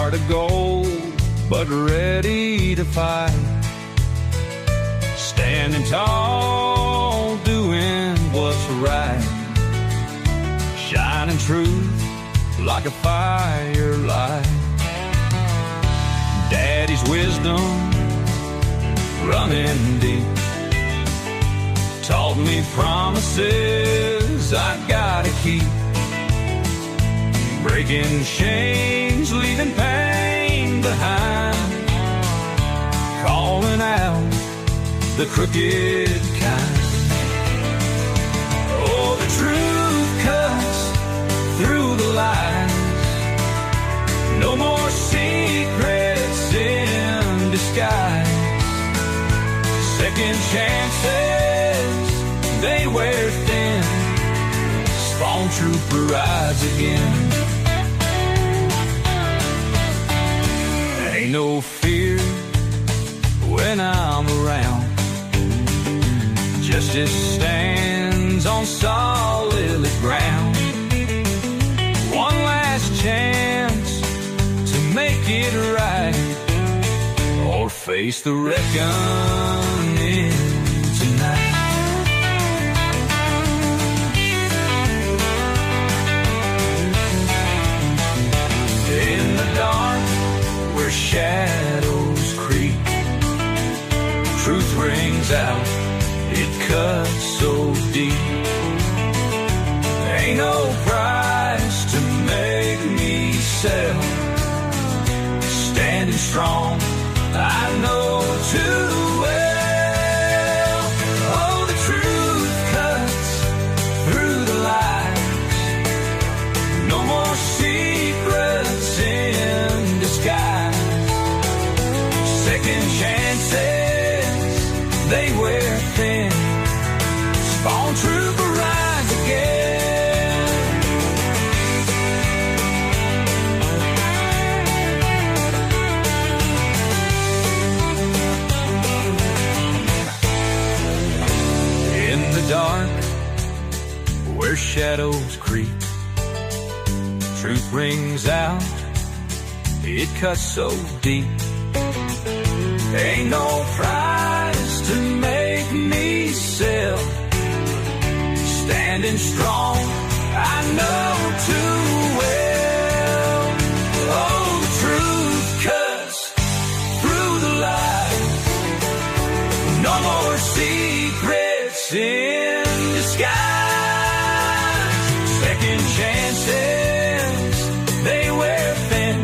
heart of gold, but ready to fight. Standing tall, doing what's right. Shining truth like a firelight. Daddy's wisdom running deep taught me promises I gotta keep. Breaking chains, leaving pain behind. Calling out the crooked kind. Oh, the truth cuts through the lies. No more secrets in disguise. Second chances, they wear thin. Spawn trooper rides again. Ain't no fear when I'm around. Justice stands on solid ground. One last chance to make it right, or face the reckoning tonight. In the dark where shadows creep, truth rings out, it cuts so deep. Ain't no price to make me sell. Standing strong, I know too well. Oh, the truth cuts through the lies. No more secrets in disguise. Second chances, they wear thin. Spawn trooper rides again. In the dark, where shadows creep, truth rings out, it cuts so deep. Ain't no price to make me sell. Standing strong, I know too well. Oh, the truth cuts through the lies. No more secrets in disguise. Second chances, they wear thin.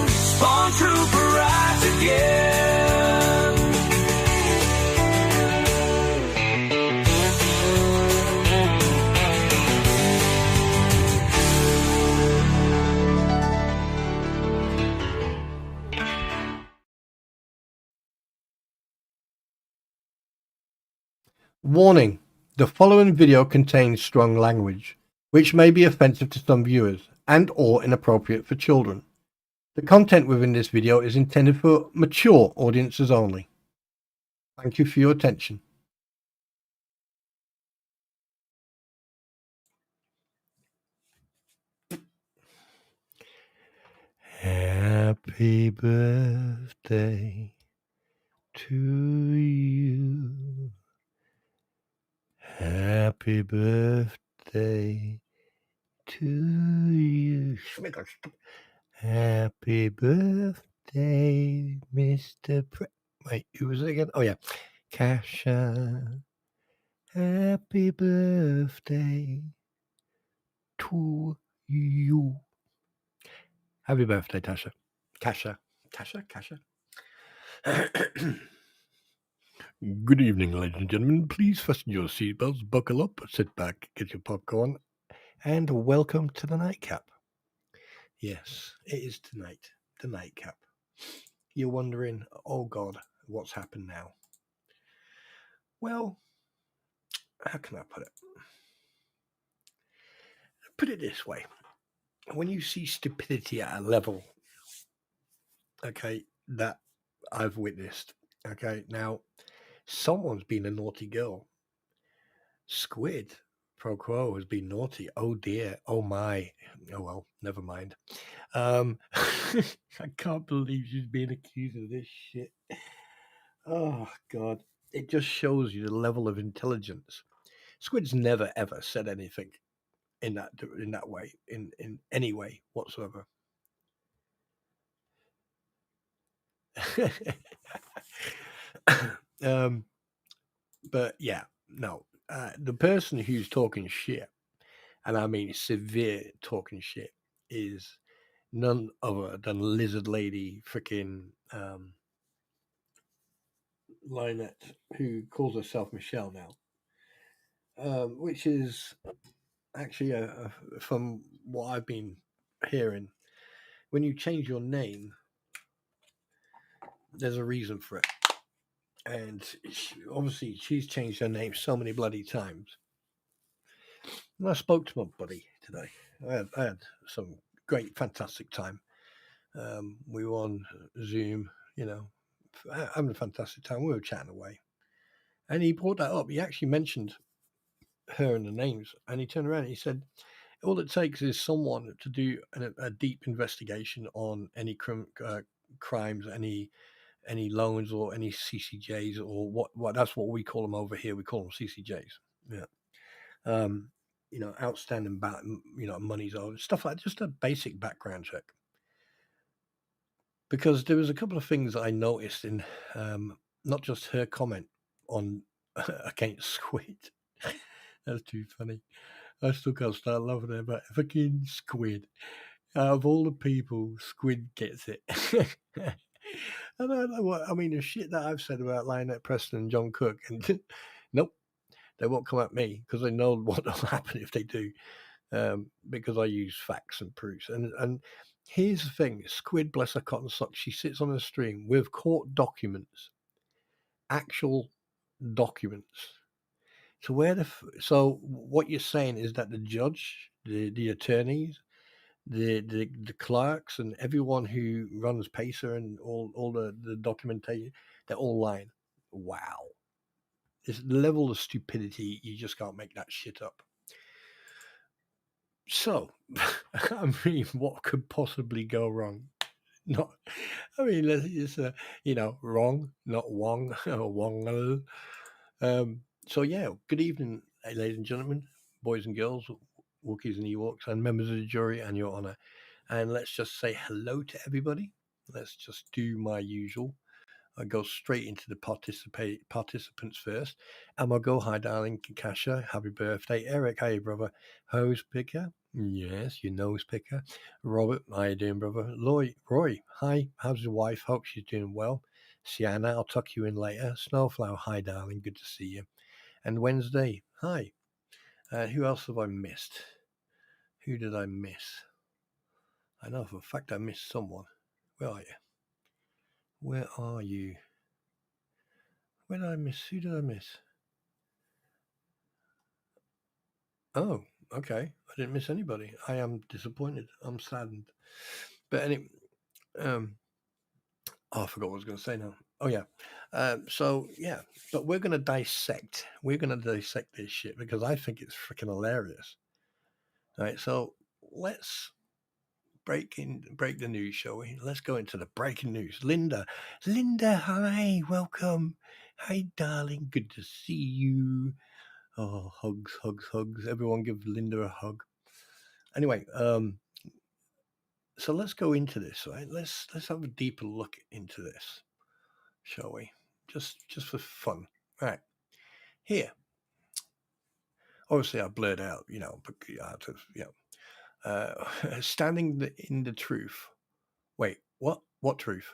Spawn trooper rides again. Warning: the following video contains strong language, which may be offensive to some viewers and or inappropriate for children. The content within this video is intended for mature audiences only. Thank you for your attention. Happy birthday to you. Happy birthday to you. Happy birthday, Mr. Wait, who was it again? Oh, yeah. Kasha. Happy birthday to you. Happy birthday, Tasha. Kasha. Good evening, ladies and gentlemen. Please fasten your seatbelts, buckle up, sit back, get your popcorn, and welcome to the nightcap. Yes, it is tonight, the nightcap. You're wondering, oh God, what's happened now? Well, how can I put it? Put it this way. When you see stupidity at a level, okay, that I've witnessed, okay, now, someone's been a naughty girl. Squid Pro Quo has been naughty. Oh dear. Oh my. Oh well, never mind. I can't believe she's being accused of this shit. Oh God. It just shows you the level of intelligence. Squid's never ever said anything in that way, in any way whatsoever. But yeah, no. The person who's talking shit, and I mean severe talking shit, is none other than Lizard Lady freaking Lynette, who calls herself Michelle now, which is actually from what I've been hearing, when you change your name, there's a reason for it. And obviously, she's changed her name so many bloody times. And I spoke to my buddy today. I had some great, fantastic time. We were on Zoom, having a fantastic time. We were chatting away. And he brought that up. He actually mentioned her and the names. And he turned around and he said, all it takes is someone to do a deep investigation on any crimes, any loans or any CCJs or what that's what we call them over here. We call them CCJs. Yeah. Outstanding monies or stuff like just a basic background check. Because there was a couple of things I noticed in not just her comment on against Squid. That's too funny. I still can't start laughing at that fucking Squid. Out of all the people, Squid gets it. I don't know what I mean. The shit that I've said about Lynette Preston and John Cook, and nope, they won't come at me because they know what will happen if they do. Because I use facts and proofs. And here's the thing: Squid, bless her cotton socks, she sits on a stream with court documents, actual documents. So what you're saying is that the judge, the attorneys, the clerks, and everyone who runs Pacer and all the documentation, they're all lying. Wow. It's the level of stupidity, you just can't make that shit up. So, I mean, what could possibly go wrong? It's wrong, not wong, or wong. So yeah, good evening, ladies and gentlemen, boys and girls, Wookiees and Ewoks, and members of the jury and your honor. And let's just say hello to everybody. Let's just do my usual. I go straight into the participants first. And I'll go, hi, darling, Kasha, happy birthday. Eric, hey, brother. Hose picker, yes, your nose picker. Robert, how you doing, brother? Roy, hi, how's your wife? Hope she's doing well. Sienna, I'll tuck you in later. Snowflower, hi, darling, good to see you. And Wednesday, hi. Who else have I missed? Who did I miss? I know for a fact I missed someone. Where are you? Where are you? Where did I miss? Who did I miss? Oh, okay. I didn't miss anybody. I am disappointed. I'm saddened. But anyway, I forgot what I was going to say now. Oh, yeah. But we're going to dissect. We're going to dissect this shit because I think it's freaking hilarious. All right, so let's break the news, shall we? Let's go into the breaking news. Linda, hi, welcome. Hi, darling. Good to see you. Oh, hugs. Everyone give Linda a hug. Anyway, so let's go into this, right? Let's have a deeper look into this, shall we? Just for fun. All right. Here. Obviously I blurred out, standing in the truth. Wait, what? What truth?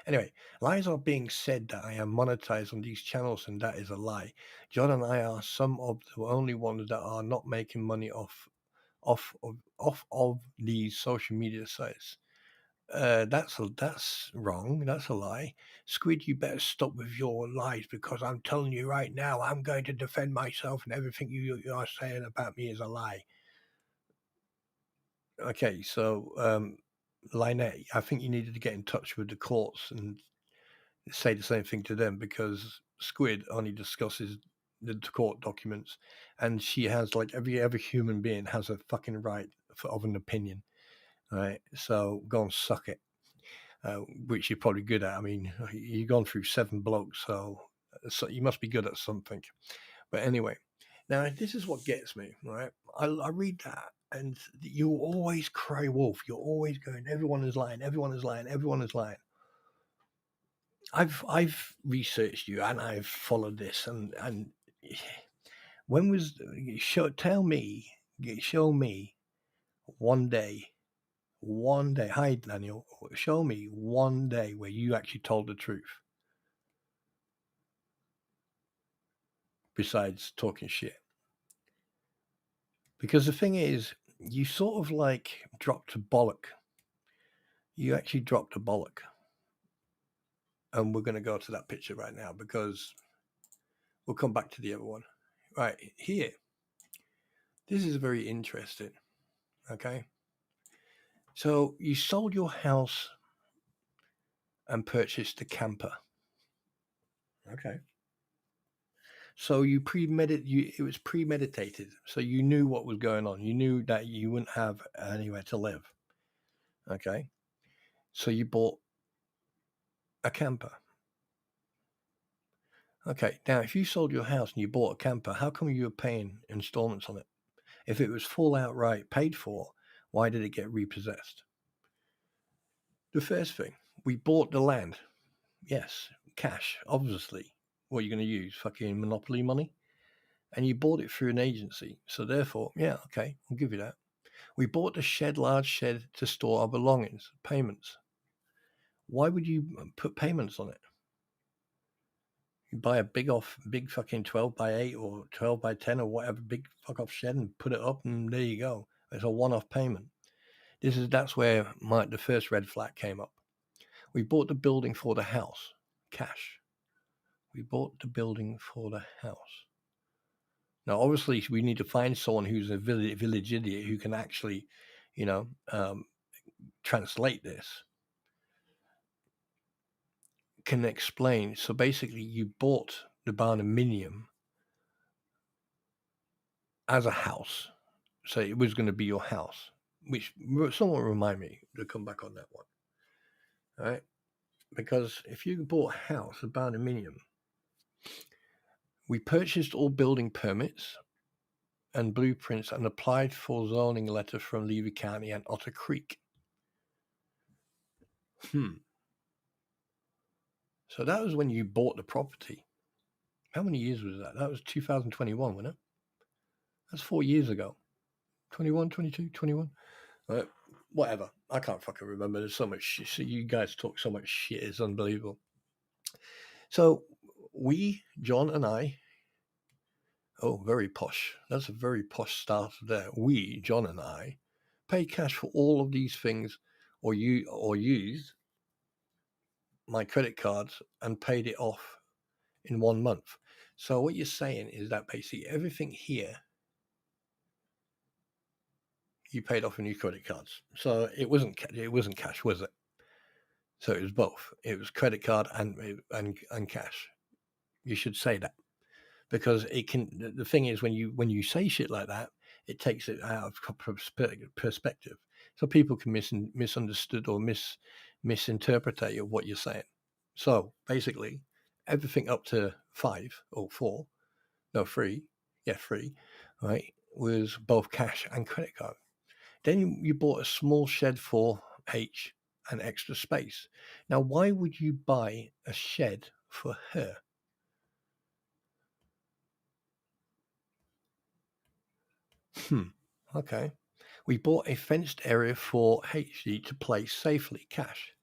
Anyway, lies are being said that I am monetized on these channels, and that is a lie. John and I are some of the only ones that are not making money off of these social media sites. That's wrong. That's a lie. Squid, you better stop with your lies because I'm telling you right now, I'm going to defend myself, and everything you are saying about me is a lie. Okay, so Lynette, I think you needed to get in touch with the courts and say the same thing to them because Squid only discusses the court documents, and she has like every human being has a fucking right of an opinion, right? So go and suck it, which you're probably good at. I mean, you've gone through 7 blokes, so you must be good at something. But anyway, now this is what gets me, right? I read that, and you always cry wolf. You're always going, everyone is lying, everyone is lying, everyone is lying. I've researched you and I've followed this, and when was show me one day. Hi Daniel, show me one day where you actually told the truth besides talking shit. Because the thing is, you sort of like dropped a bollock. You actually dropped a bollock. And we're going to go to that picture right now because we'll come back to the other one. Right, here. This is very interesting. Okay. So you sold your house and purchased a camper. Okay. So it was premeditated. So you knew what was going on. You knew that you wouldn't have anywhere to live. Okay. So you bought a camper. Okay. Now, if you sold your house and you bought a camper, how come you were paying installments on it? If it was full outright paid for, why did it get repossessed? The first thing, we bought the land. Yes, cash, obviously. What are you going to use? Fucking monopoly money? And you bought it through an agency. So therefore, yeah, okay, I'll give you that. We bought a large shed to store our belongings, payments. Why would you put payments on it? You buy a big fucking 12 by 8 or 12 by 10 or whatever, big fuck off shed and put it up and there you go. It's a one-off payment. That's where the first red flag came up. We bought the building for the house, cash. We bought the building for the house. Now, obviously, we need to find someone who's a village idiot who can actually, translate this, can explain. So basically, you bought the barnuminium as a house. So it was going to be your house, which someone remind me to come back on that one. All right? Because if you bought a house, a barnuminium, we purchased all building permits and blueprints and applied for zoning letter from Levy County and Otter Creek. So that was when you bought the property. How many years was that? That was 2021, wasn't it? That's 4 years ago. 21, 22, 21. Whatever. I can't fucking remember. There's so much shit. So you guys talk so much shit. It's unbelievable. So John and I, very posh. That's a very posh start there. John and I, pay cash for all of these things or use my credit cards and paid it off in 1 month. So what you're saying is that basically everything here you paid off in your credit cards. So it wasn't cash, was it? So it was both. It was credit card and cash. You should say that because it can. The thing is, when you say shit like that, it takes it out of perspective, so people can misunderstood or misinterpret what you're saying. So basically, everything up to 5 or 4, no 3, 3, right, was both cash and credit card. Then you bought a small shed for H and extra space. Now, why would you buy a shed for her? Okay. We bought a fenced area for HG to play safely, cash.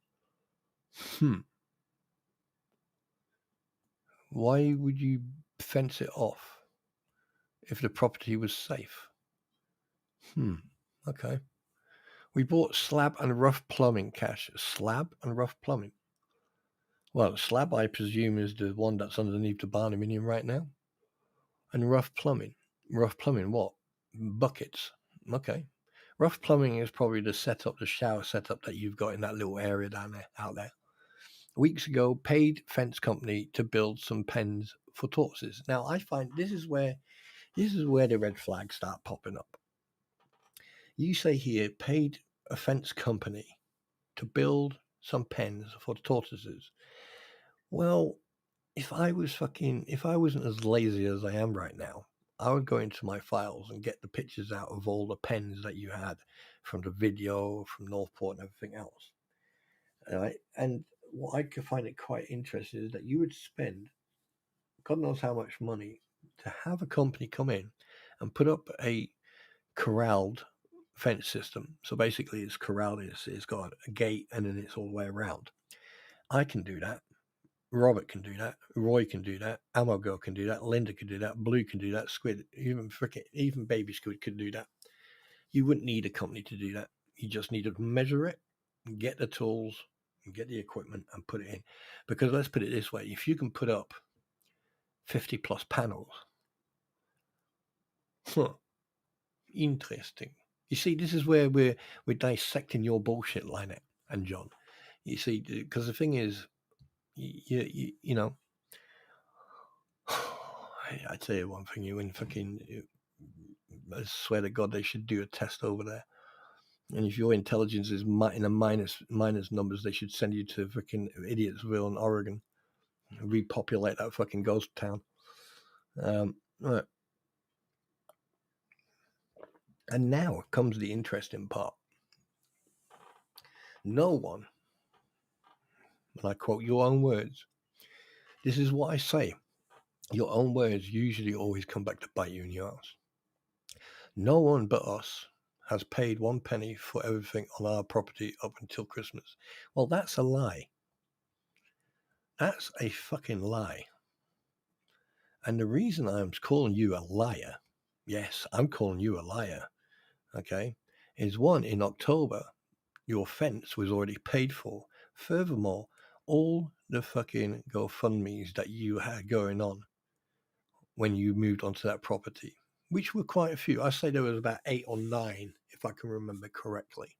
Why would you fence it off if the property was safe? Okay. We bought slab and rough plumbing, cash. Slab and rough plumbing. Well, slab, I presume, is the one that's underneath the barnuminium right now. And rough plumbing. Rough plumbing, what? Buckets. Okay. Rough plumbing is probably the shower setup that you've got in that little area out there. weeks ago, paid fence company to build some pens for tortoises. Now, I find this is where the red flags start popping up. You say here, paid a fence company to build some pens for tortoises. Well, if I wasn't as lazy as I am right now, I would go into my files and get the pictures out of all the pens that you had from the video, from Northport and everything else. All right. And what I could find it quite interesting is that you would spend God knows how much money to have a company come in and put up a corralled fence system. So basically it's corralled, it's got a gate and then it's all the way around. I can do that. Robert can do that. Roy can do that. Ammo Girl can do that. Linda can do that. Blue can do that. Squid, even Baby Squid can do that. You wouldn't need a company to do that. You just need to measure it, get the tools, and get the equipment and put it in. Because let's put it this way: if you can put up 50 plus panels, interesting. You see, this is where we're dissecting your bullshit, Lynette and John. You see, because the thing is, you know. I tell you one thing, I swear to God, they should do a test over there. And if your intelligence is in a minus numbers, they should send you to fucking Idiotsville in Oregon and repopulate that fucking ghost town. Right. And now comes the interesting part. No one, and I quote your own words, this is what I say. Your own words usually always come back to bite you in the ass. No one but us has paid 1 penny for everything on our property up until Christmas. Well, that's a lie. That's a fucking lie. And the reason I'm calling you a liar, yes, I'm calling you a liar, okay, is one, in October, your fence was already paid for. Furthermore, all the fucking GoFundMes that you had going on when you moved onto that property, which were quite a few. I say there was about 8 or 9, if I can remember correctly.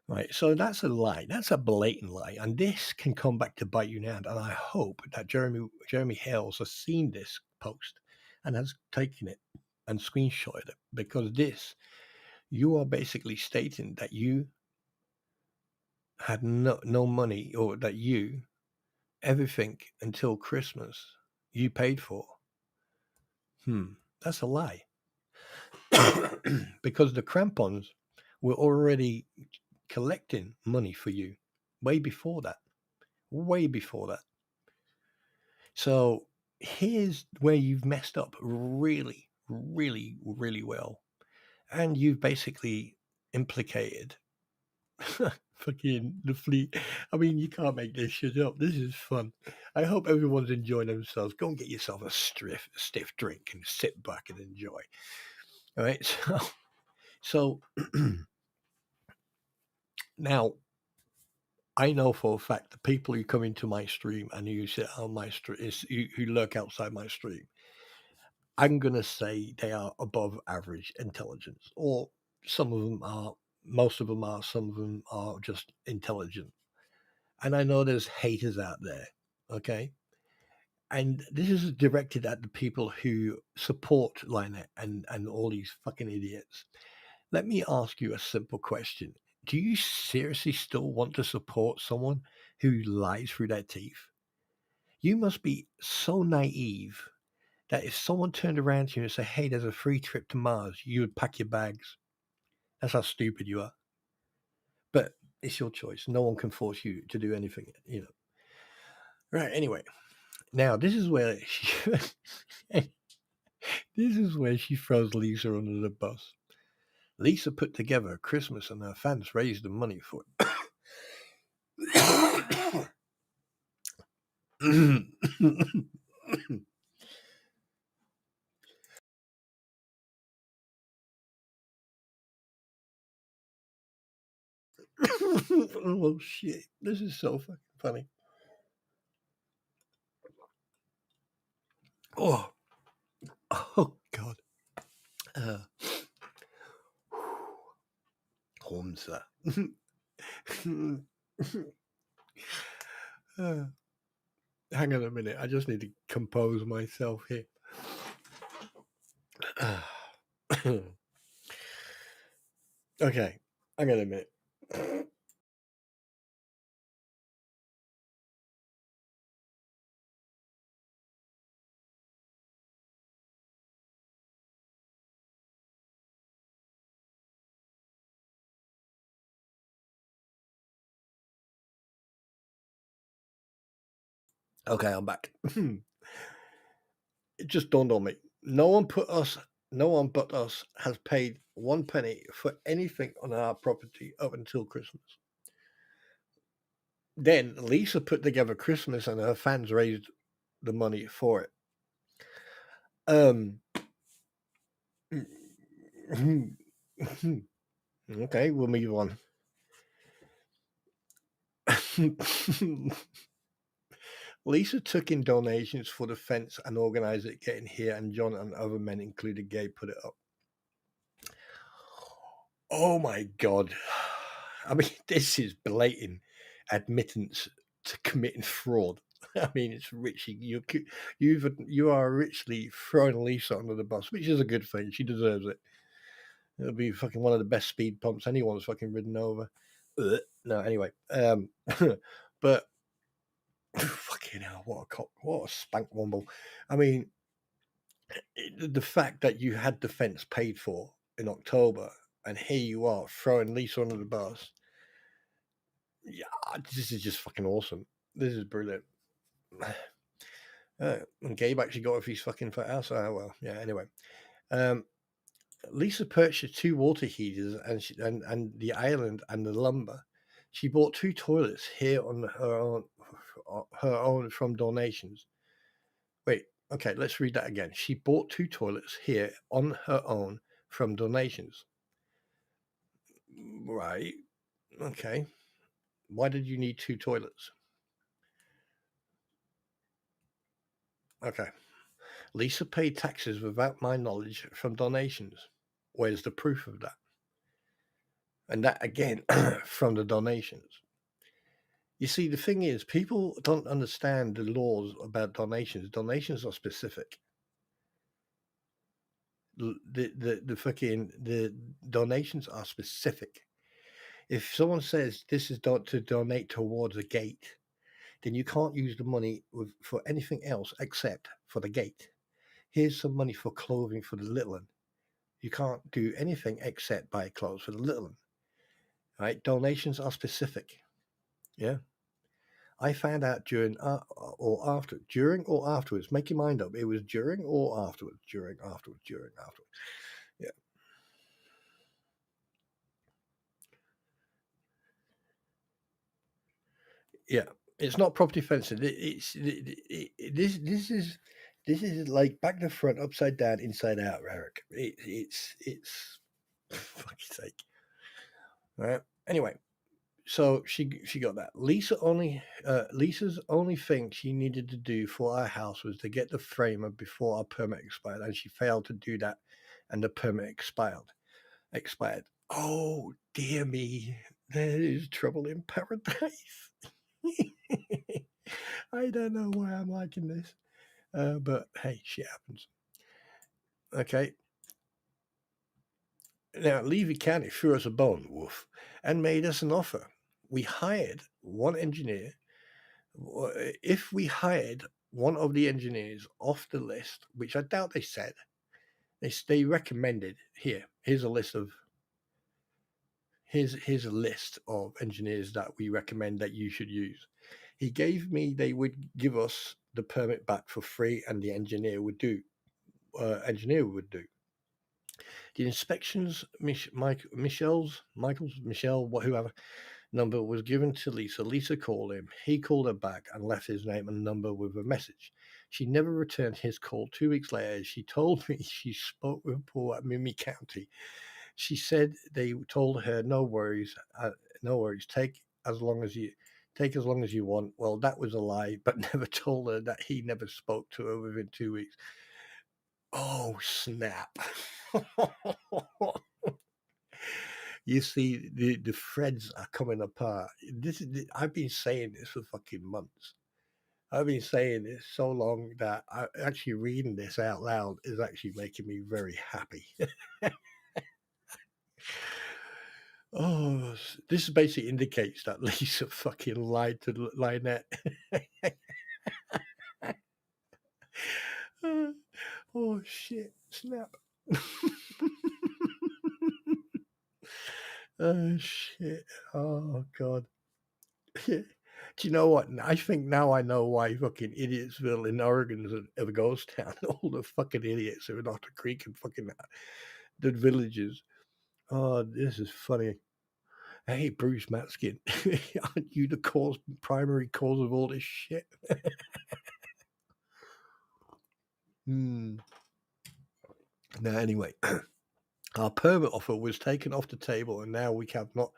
Right, so that's a lie. That's a blatant lie, and this can come back to bite you now. And I hope that Jeremy Hales has seen this post and has taken it and screenshotted it, because you are basically stating that you had no money, or that everything until Christmas you paid for. That's a lie. Because the crampons were already collecting money for you way before that. So here's where you've messed up really, really, really well. And you've basically implicated fucking the fleet. I mean, you can't make this shit up. This is fun. I hope everyone's enjoying themselves. Go and get yourself a stiff drink and sit back and enjoy. All right. So now, I know for a fact the people who come into my stream and who sit on my stream, who lurk outside my stream, I'm going to say they are above average intelligence, or some of them are, most of them are, some of them are just intelligent. And I know there's haters out there, okay? And this is directed at the people who support Lynette and all these fucking idiots. Let me ask you a simple question. Do you seriously still want to support someone who lies through their teeth? You must be so naive that if someone turned around to you and said, hey, there's a free trip to Mars, you would pack your bags. That's how stupid you are. But it's your choice. No one can force you to do anything, Right, anyway. Now, this is where she throws Lisa under the bus. Lisa put together a Christmas and her fans raised the money for it. Oh shit! This is so fucking funny. Oh God. Homsa. Hang on a minute. I just need to compose myself here. Okay. Hang on a minute. Okay, I'm back. It just dawned on me. No one but us has paid 1 penny for anything on our property up until Christmas. Then Lisa put together Christmas and her fans raised the money for it. Okay, we'll move on. Lisa took in donations for the fence and organized it getting here, and John and other men, including Gabe, put it up. Oh my God. I mean, this is blatant admittance to committing fraud. I mean, it's Richie. You are richly throwing Lisa under the bus, which is a good thing. She deserves it. It'll be fucking one of the best speed bumps anyone's fucking ridden over. No, anyway. But fucking hell, what a spank womble. I mean, the fact that you had the fence paid for in October, and here you are throwing Lisa under the bus. Yeah, this is just fucking awesome. This is brilliant. And Gabe actually got off his fucking foot house. Well, yeah. Anyway, Lisa purchased 2 water heaters and the island and the lumber. She bought 2 toilets here on her own from donations. Wait, okay, let's read that again. She bought 2 toilets here on her own from donations. Right. Okay. Why did you need 2 toilets? Okay. Lisa paid taxes without my knowledge from donations. Where's the proof of that? And that again from the donations. You see, the thing is, people don't understand the laws about donations. Donations are specific. The donations are specific. If someone says this is to donate towards a gate, then you can't use the money for anything else except for the gate. Here's some money for clothing for the little one. You can't do anything except buy clothes for the little one. Right? Donations are specific. Yeah. I found out during or afterwards. Make your mind up. It was during or afterwards. During, afterwards. Yeah. Yeah. It's not property fencing. This is like back to front, upside down, inside out, Eric. It's fucking sake. All right. Anyway, so she got that. Lisa's only thing she needed to do for our house was to get the framer before our permit expired, and she failed to do that, and the permit expired. Oh dear me, there is trouble in paradise. I don't know why I'm liking this, but hey, shit happens. Okay. Now, Levy County threw us a bone, woof, and made us an offer. We hired one engineer. If we hired one of the engineers off the list, which I doubt they said, they recommended here's a list of engineers that we recommend that you should use. They would give us the permit back for free, and the engineer would do. The inspections, Michelle, whoever number was given to Lisa. Lisa called him. He called her back and left his name and number with a message. She never returned his call. 2 weeks later, she told me she spoke with Paul at Mimi County. She said they told her, no worries, take as long as you want. Well, that was a lie, but never told her that he never spoke to her within 2 weeks. Oh, snap. You see, the threads are coming apart. I've been saying this for fucking months. I've been saying this so long that actually reading this out loud is actually making me very happy. Oh, this basically indicates that Lisa fucking lied to Lynette. Oh shit! Snap. Oh shit! Oh god! Do you know what? I think now I know why fucking Idiotsville in Oregon is a ghost town. All the fucking idiots who are not the creek and fucking the villages. Oh, this is funny. Hey, Bruce Matskin, aren't you the primary cause of all this shit? Now, anyway, our permit offer was taken off the table, and now we have not.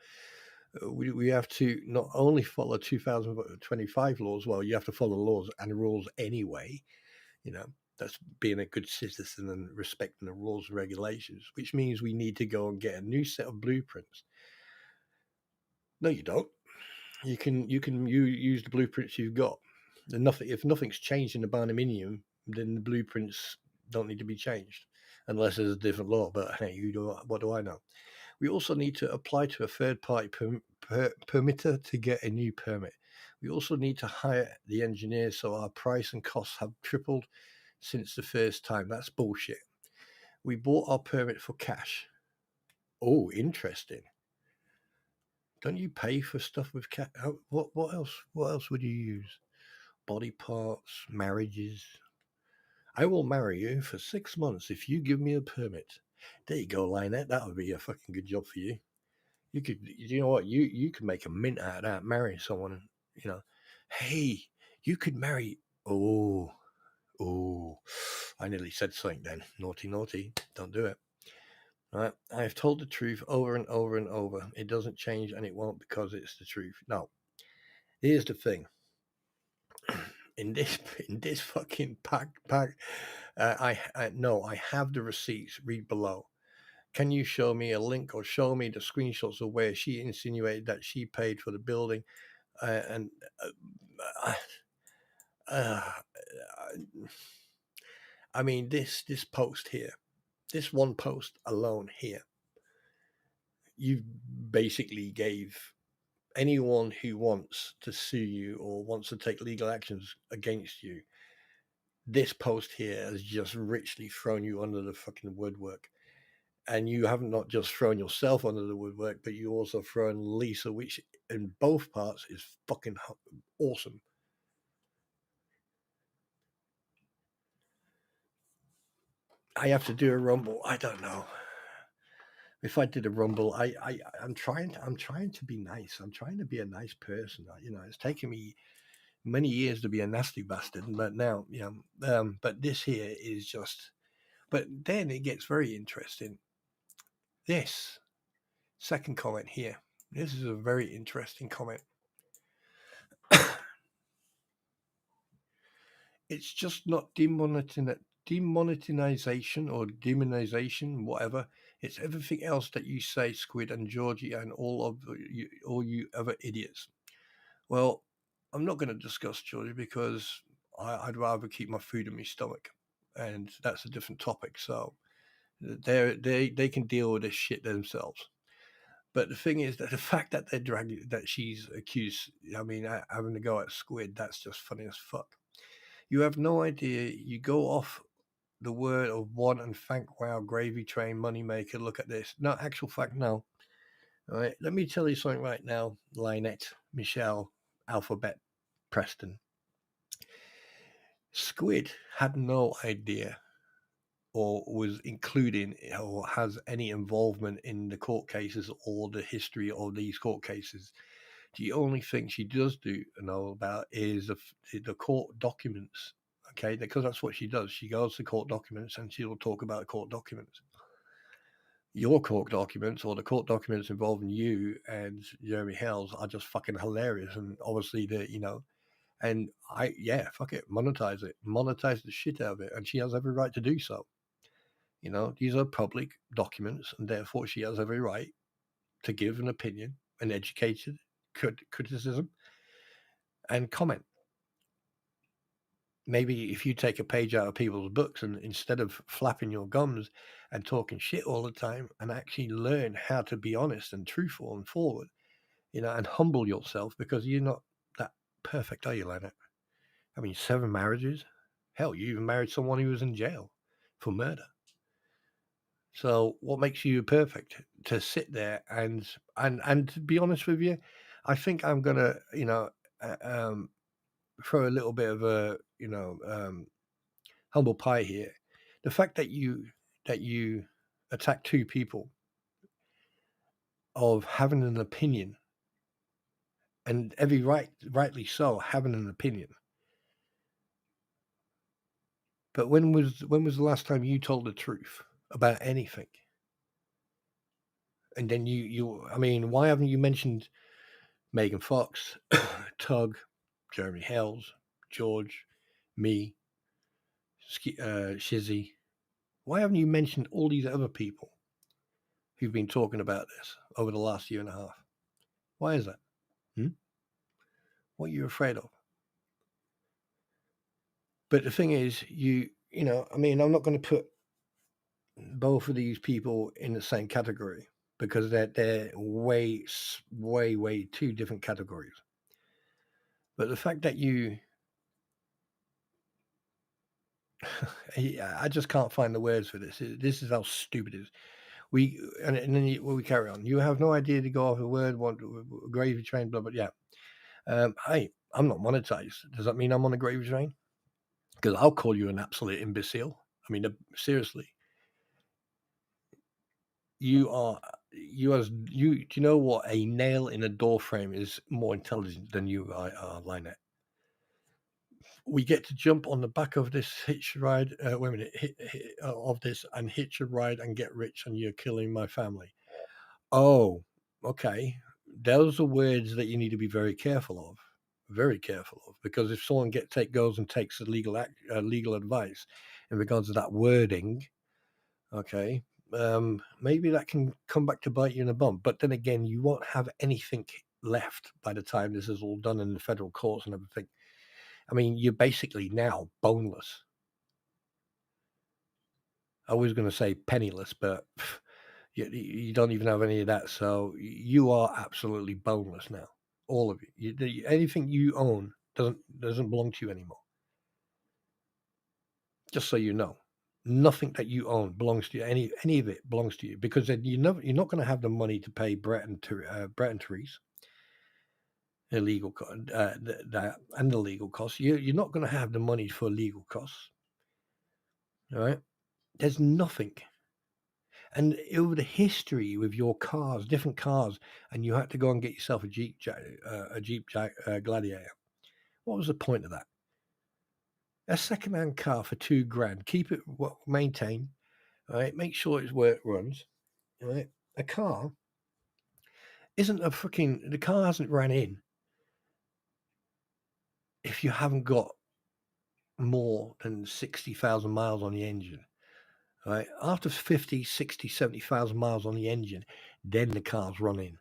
We have to not only follow 2025 laws. Well, you have to follow laws and rules anyway. You know, that's being a good citizen and respecting the rules and regulations, which means we need to go and get a new set of blueprints. No, you don't. You can use the blueprints you've got. And if nothing's changed in the barnuminium, then the blueprints don't need to be changed, unless there's a different law. But hey, what do I know? We also need to apply to a third-party permitter to get a new permit. We also need to hire the engineer, so our price and costs have tripled since the first time. That's bullshit. We bought our permit for cash. Oh, interesting. Don't you pay for stuff with cash? What else? What else would you use? Body parts, marriages. I will marry you for 6 months if you give me a permit. There you go, Lynette. That would be a fucking good job for you. You know what? You could make a mint out of that. Marry someone, you know. Hey, you could marry. Oh, I nearly said something then. Naughty, naughty. Don't do it. All right. I have told the truth over and over and over. It doesn't change, and it won't because it's the truth. No. Here's the thing. In this fucking pack, I have the receipts. Read below. Can you show me a link or show me the screenshots of where she insinuated that she paid for the building? I mean, this post here, this one post alone here, you basically gave anyone who wants to sue you or wants to take legal actions against you, this post here has just richly thrown you under the fucking woodwork. And you haven't not just thrown yourself under the woodwork, but you also thrown Lisa, which in both parts is fucking awesome. I have to do a rumble. I don't know. If I did a rumble, I'm trying to be nice. I'm trying to be a nice person. You know, it's taken me many years to be a nasty bastard, but now, you know, but this here is just. But then it gets very interesting. This second comment here. This is a very interesting comment. It's just not demonetization or demonization, whatever. It's everything else that you say, Squid and Georgie and all you other idiots. Well, I'm not going to discuss Georgie because I'd rather keep my food in my stomach, and that's a different topic. So they can deal with this shit themselves. But the thing is that the fact that they're dragging that she's accused, I mean, having to go at Squid, that's just funny as fuck. You have no idea. You go off the word of one and thank wow gravy train moneymaker. Look at this. No, actual fact, no. All right, let me tell you something right now, Lynette, Michelle, Alphabet, Preston. Squid had no idea or was including or has any involvement in the court cases or the history of these court cases. The only thing she does know about is the court documents. Okay, because that's what she does. She goes to court documents and she will talk about court documents. Your court documents or the court documents involving you and Jeremy Hells are just fucking hilarious. And obviously, and fuck it, monetize the shit out of it. And she has every right to do so. You know, these are public documents and therefore she has every right to give an opinion, an educated criticism, and comment. Maybe if you take a page out of people's books and instead of flapping your gums and talking shit all the time, and actually learn how to be honest and truthful and forward, and humble yourself, because you're not that perfect, are you, Lynette? I mean, 7 marriages. Hell, you even married someone who was in jail for murder. So what makes you perfect? To sit there and to be honest with you, I think I'm gonna, uh, um, throw a little bit of a, humble pie here. The fact that you attack 2 people of having an opinion, and rightly so, having an opinion. But when was the last time you told the truth about anything? And then I mean, why haven't you mentioned Megan Fox, Tug, Jeremy Hells, George, me, Shizzy? Why haven't you mentioned all these other people who've been talking about this over the last year and a half? Why is that? What are you afraid of? But the thing is, I mean, I'm not going to put both of these people in the same category, because they're way, way, way 2 different categories. But the fact that I just can't find the words for this. This is how stupid it is. And then we carry on. You have no idea to go off a word, what gravy train, blah, blah, yeah. Hey, I'm not monetized. Does that mean I'm on a gravy train? Because I'll call you an absolute imbecile. I mean, seriously. Do you know what? A nail in a door frame is more intelligent than you are, Lynette. We get to jump on the back of this hitch ride, wait a minute, of this, and hitch a ride and get rich, and you're killing my family. Oh, okay. Those are words that you need to be very careful of. Very careful of, because if someone goes and takes legal advice in regards to that wording, okay, maybe that can come back to bite you in the bum. But then again, you won't have anything left by the time this is all done in the federal courts and everything. I mean, you're basically now boneless. I was going to say penniless, but you don't even have any of that. So you are absolutely boneless now. All of you. Anything you own doesn't belong to you anymore. Just so you know, nothing that you own belongs to you. Any of it belongs to you, because then you're not going to have the money to pay Brett and Therese illegal that and the legal costs. You're not going to have the money for legal costs. All right, there's nothing. And over the history with your cars, different cars, and you had to go and get yourself a Jeep Gladiator. What was the point of that? A second-hand car for $2,000. Keep it maintained. All right, make sure it's where it runs. All right, a car isn't the car hasn't ran in if you haven't got more than 60,000 miles on the engine. All right, after 50, 60, 70,000 miles on the engine, then the car's running.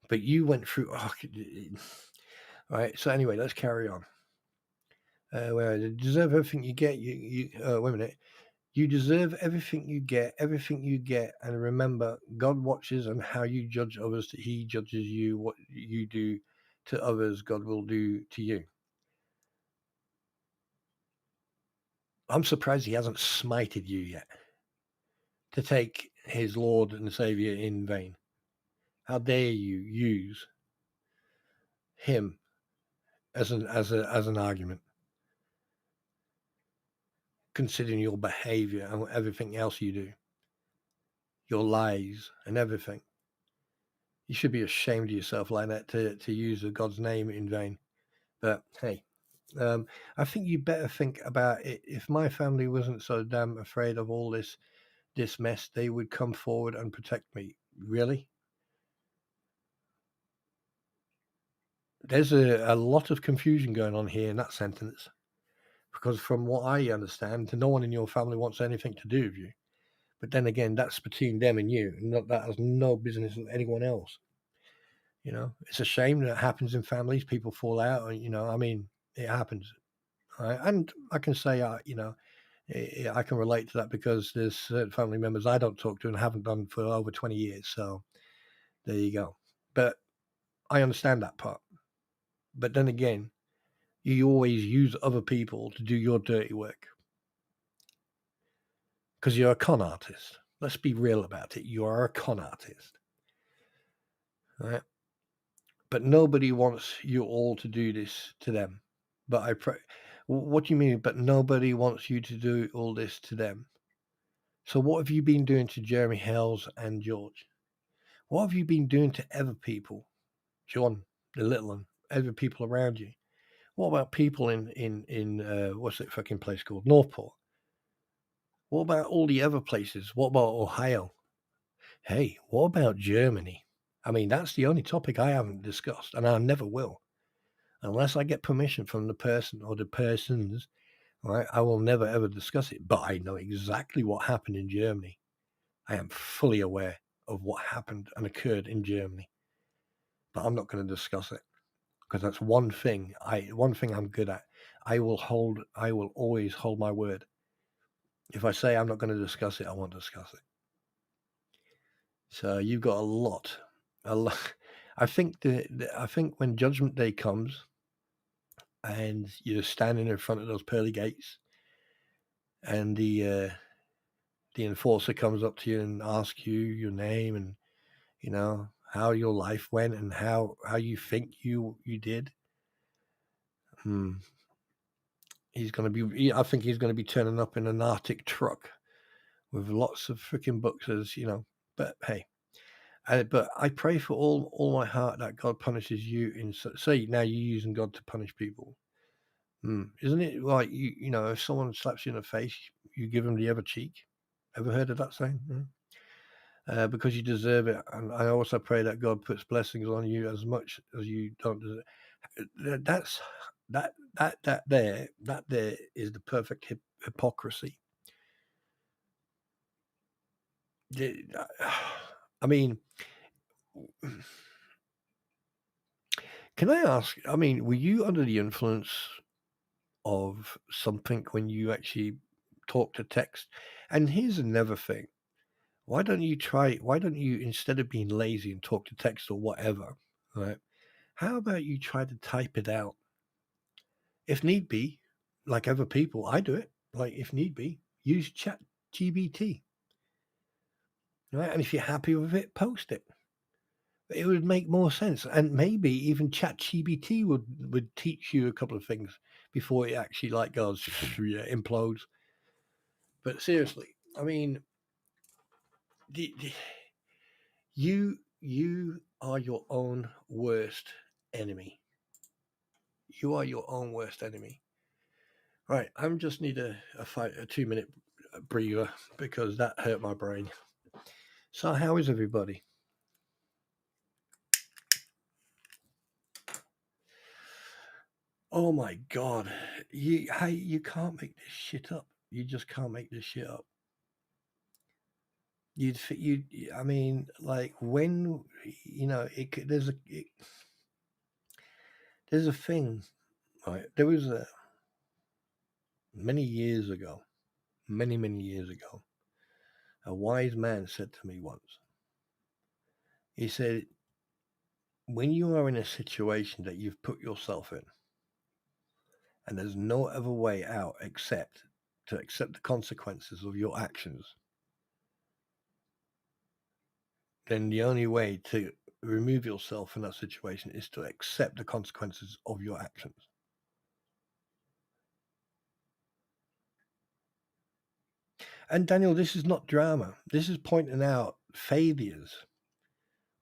But you went through. All right. So anyway, let's carry on. Where you deserve everything you get. Wait a minute. You deserve everything you get, and remember, God watches on how you judge others. He judges you. What you do to others, God will do to you. I'm surprised He hasn't smited you yet to take His Lord and Savior in vain. How dare you use Him as an argument, considering your behavior and everything else you do, your lies and everything. You should be ashamed of yourself like that, to use God's name in vain. But hey, I think you better think about it. If my family wasn't so damn afraid of all this mess, they would come forward and protect me. Really? There's a lot of confusion going on here in that sentence, because from what I understand, no one in your family wants anything to do with you. But then again, that's between them and you. That has no business with anyone else. It's a shame that it happens in families. People fall out, and I mean, it happens. Right? And I can say, I can relate to that because there's certain family members I don't talk to and haven't done for over 20 years. So there you go. But I understand that part. But then again, you always use other people to do your dirty work because you're a con artist. Let's be real about it. You are a con artist. Right? But nobody wants you all to do this to them. But I pray. What do you mean? But nobody wants you to do all this to them. So what have you been doing to Jeremy Hells and George? What have you been doing to other people? John, the little one, other people around you. What about people in what's that fucking place called? Northport. What about all the other places? What about Ohio? Hey, what about Germany? I mean, that's the only topic I haven't discussed, and I never will. Unless I get permission from the person or the persons, right, I will never ever discuss it. But I know exactly what happened in Germany. I am fully aware of what happened and occurred in Germany. But I'm not going to discuss it because that's one thing I'm good at. I will always hold my word. If I say I'm not going to discuss it, I won't discuss it. So you've got a lot. I think when Judgment Day comes and you're standing in front of those pearly gates and the enforcer comes up to you and asks you your name and how your life went and how you think you did. He's going to be. I think he's going to be turning up in an Arctic truck with lots of freaking books, But hey, but I pray for all my heart that God punishes you. Say now you're using God to punish people. Isn't it like if someone slaps you in the face, you give them the other cheek? Ever heard of that saying? Because you deserve it. And I also pray that God puts blessings on you as much as you don't deserve. That there is the perfect hypocrisy. I mean, can I ask? I mean, were you under the influence of something when you actually talk to text? And here's another thing. Why don't you, instead of being lazy and talk to text or whatever, right? How about you try to type it out? If need be, like other people, I do it. Like if need be, use Chat GBT. Right? And if you're happy with it, post it. It would make more sense. And maybe even Chat GBT would teach you a couple of things before it actually goes implodes. But seriously, I mean, you are your own worst enemy. You are your own worst enemy. Right, I just need a 2-minute breather because that hurt my brain. So how is everybody? Oh my God, you can't make this shit up. You just can't make this shit up. I mean, like when there's a thing, right? There was many years ago, many years ago, a wise man said to me once. He said, when you are in a situation that you've put yourself in, and there's no other way out except to accept the consequences of your actions, then the only way to remove yourself from that situation is to accept the consequences of your actions. And Daniel, this is not drama. This is pointing out failures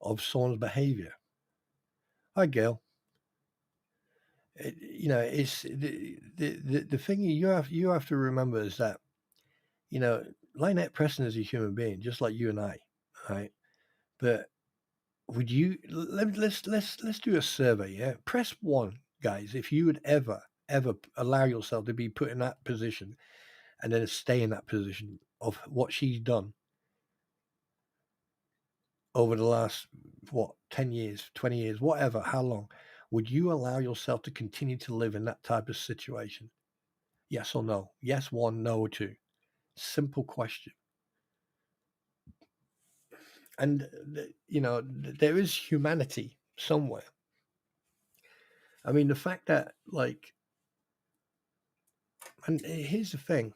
of someone's behavior. Hi, Gail. It's the thing you have to remember is that Lynette Preston is a human being, just like you and I, right? But would you let's do a survey, yeah? Press 1, guys, if you would ever allow yourself to be put in that position and then stay in that position of what she's done over the last, 10 years, 20 years, whatever, how long, would you allow yourself to continue to live in that type of situation? Yes or no? Yes, one, no, two. Simple question. And, there is humanity somewhere. I mean, the fact that, like, and here's the thing,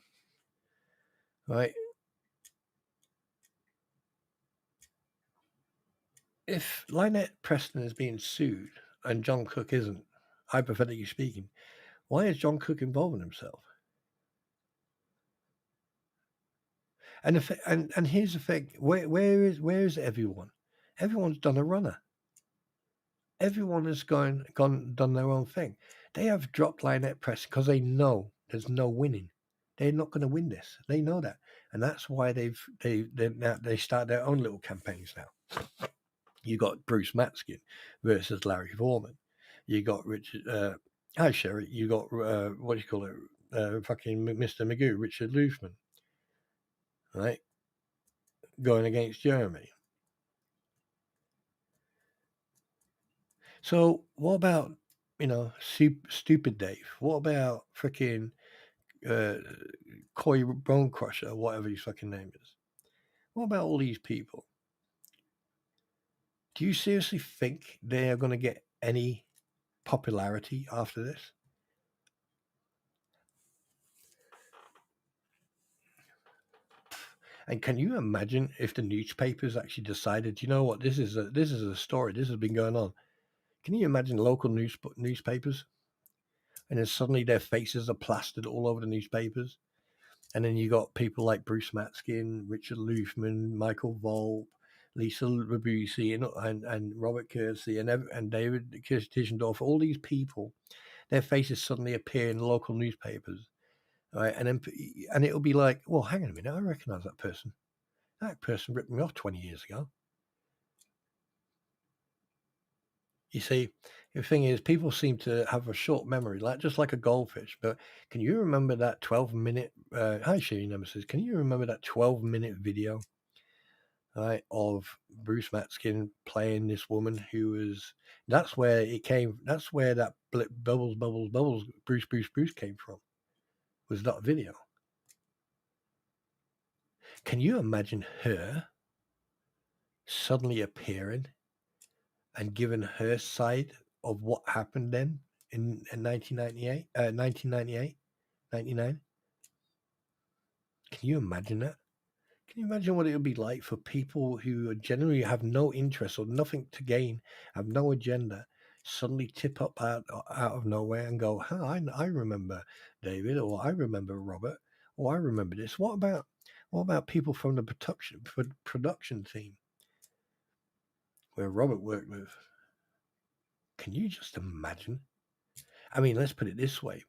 right? If Lynette Preston is being sued and John Cook isn't, hypothetically speaking, why is John Cook involving himself? And here's the thing: where is everyone? Everyone's done a runner. Everyone has done their own thing. They have dropped Lynette Preston because they know there's no winning. They're not going to win this. They know that, and that's why they start their own little campaigns now. You got Bruce Matskin versus Larry Foreman. You got Richard. Hi Sherry. You got what do you call it? Fucking Mr. Magoo, Richard Lufman, right? Going against Jeremy. So what about stupid Dave? What about freaking Coy Bone Crusher, whatever his fucking name is? What about all these people? Do you seriously think they are going to get any popularity after this? And can you imagine if the newspapers actually decided, you know what, this is a story, this has been going on. Can you imagine local newspapers? And then suddenly their faces are plastered all over the newspapers. And then you got people like Bruce Matskin, Richard Lufman, Michael Volpe, Lisa Rabusi, and Robert Kersey, and David Tischendorf. All these people, their faces suddenly appear in local newspapers, right? And it'll be like, well, hang on a minute, I recognise that person. That person ripped me off 20 years ago. You see, the thing is, people seem to have a short memory, just like a goldfish. But can you remember that 12-minute? Hi, Sherry Nemesis. Can you remember that 12-minute video, right, of Bruce Matskin playing this woman who was? That's where it came. That's where that bubbles, bubbles, bubbles. Bruce came from. Was that video? Can you imagine her suddenly appearing and giving her side of what happened then in 1998, 1998, 99? Can you imagine that? Can you imagine what it would be like for people who generally have no interest or nothing to gain, have no agenda, suddenly tip up out of nowhere and go, huh, I remember David, or I remember Robert, or I remember this. What about people from the production team where Robert worked with? Can you just imagine? I mean, let's put it this way.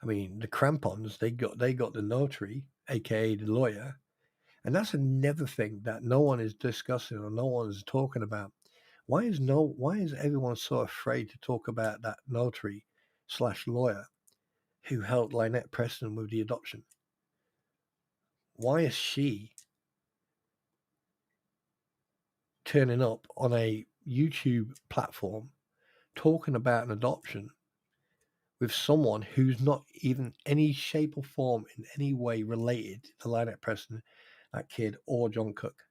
I mean, the crampons, they got the notary, aka the lawyer, and that's another thing that no one is discussing or no one is talking about. Why is everyone so afraid to talk about that notary / lawyer who helped Lynette Preston with the adoption? Why is she turning up on a YouTube platform talking about an adoption with someone who's not even any shape or form in any way related to Lynette Preston, that kid, or John Cook,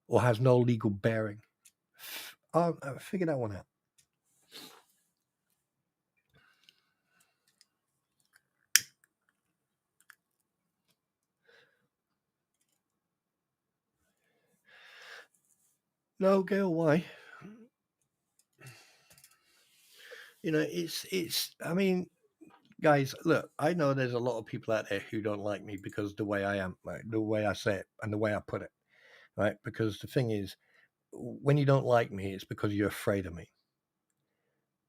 or has no legal bearing? I'll figure that one out. No, Gail, why? I mean, guys, look, I know there's a lot of people out there who don't like me because the way I am, right, the way I say it and the way I put it, right? Because the thing is, when you don't like me, it's because you're afraid of me.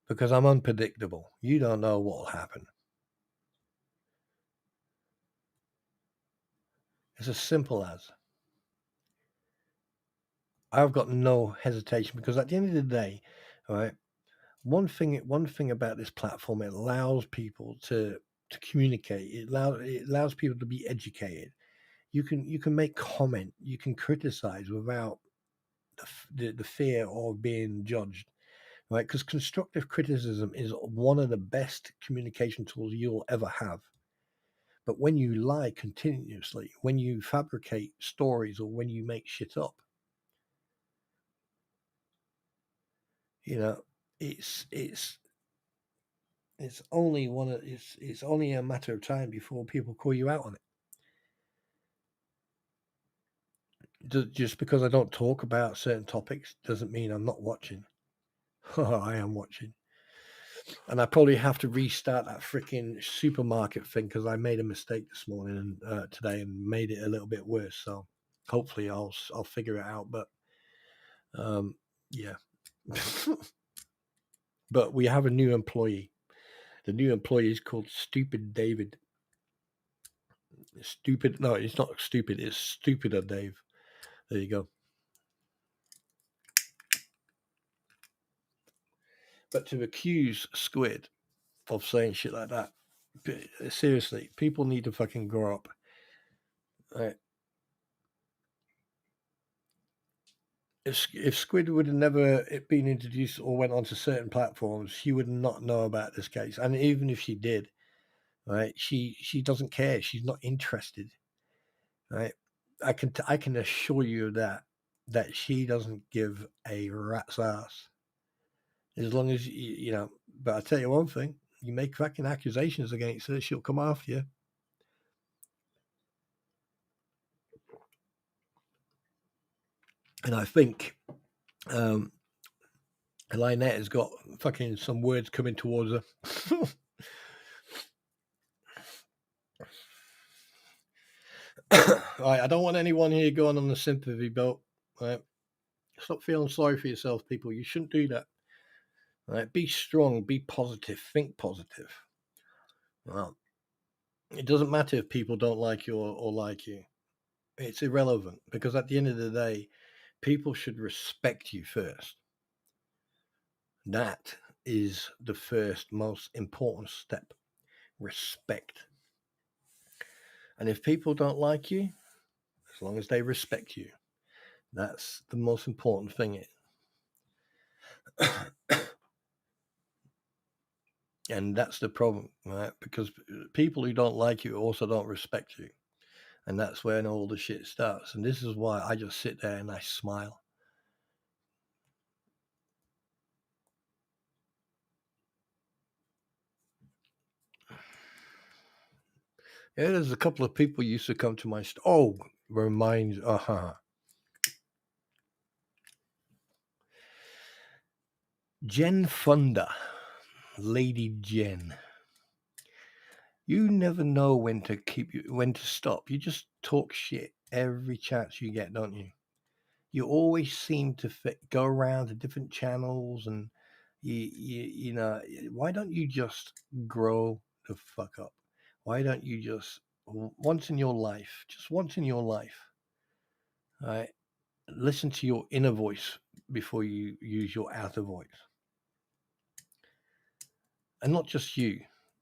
Because I'm unpredictable. You don't know what will happen. It's as simple as I've got no hesitation, because at the end of the day, all right, one thing about this platform, it allows people to communicate. It allows people to be educated. You can make comment, you can criticize without the fear of being judged, right? Because constructive criticism is one of the best communication tools you'll ever have. But when you lie continuously, when you fabricate stories, or when you make shit up, it's only it's only a matter of time before people call you out on it. Just because I don't talk about certain topics doesn't mean I'm not watching. I am watching. And I probably have to restart that freaking supermarket thing because I made a mistake this morning and today and made it a little bit worse. So hopefully I'll figure it out. But yeah. But we have a new employee. The new employee is called Stupid David. Stupid? No, it's not stupid. It's Stupider Dave. There you go. But to accuse Squid of saying shit like that, seriously, people need to fucking grow up. Right? If Squid would have never been introduced or went onto certain platforms, she would not know about this case. And even if she did, right, she doesn't care. She's not interested. Right? I can assure you that she doesn't give a rat's ass. As long as you know. But I tell you one thing: you make fucking accusations against her, she'll come after you. And I think Lynette has got fucking some words coming towards her. Right, I don't want anyone here going on the sympathy belt. Right, stop feeling sorry for yourself, people. You shouldn't do that. Right, be strong, be positive, think positive. Well, it doesn't matter if people don't like you or like you. It's irrelevant because at the end of the day, people should respect you first. That is the first most important step. Respect. And if people don't like you, as long as they respect you, that's the most important thing. And that's the problem, right? Because people who don't like you also don't respect you. And that's when all the shit starts. And this is why I just sit there and I smile. Yeah, there's a couple of people used to come to my Jen Fonda, Lady Jen. You never know when to stop. You just talk shit every chance you get, don't you? You always seem to go around to different channels, and you know, why don't you just grow the fuck up? Why don't you just once in your life, right? Listen to your inner voice before you use your outer voice. And not just you,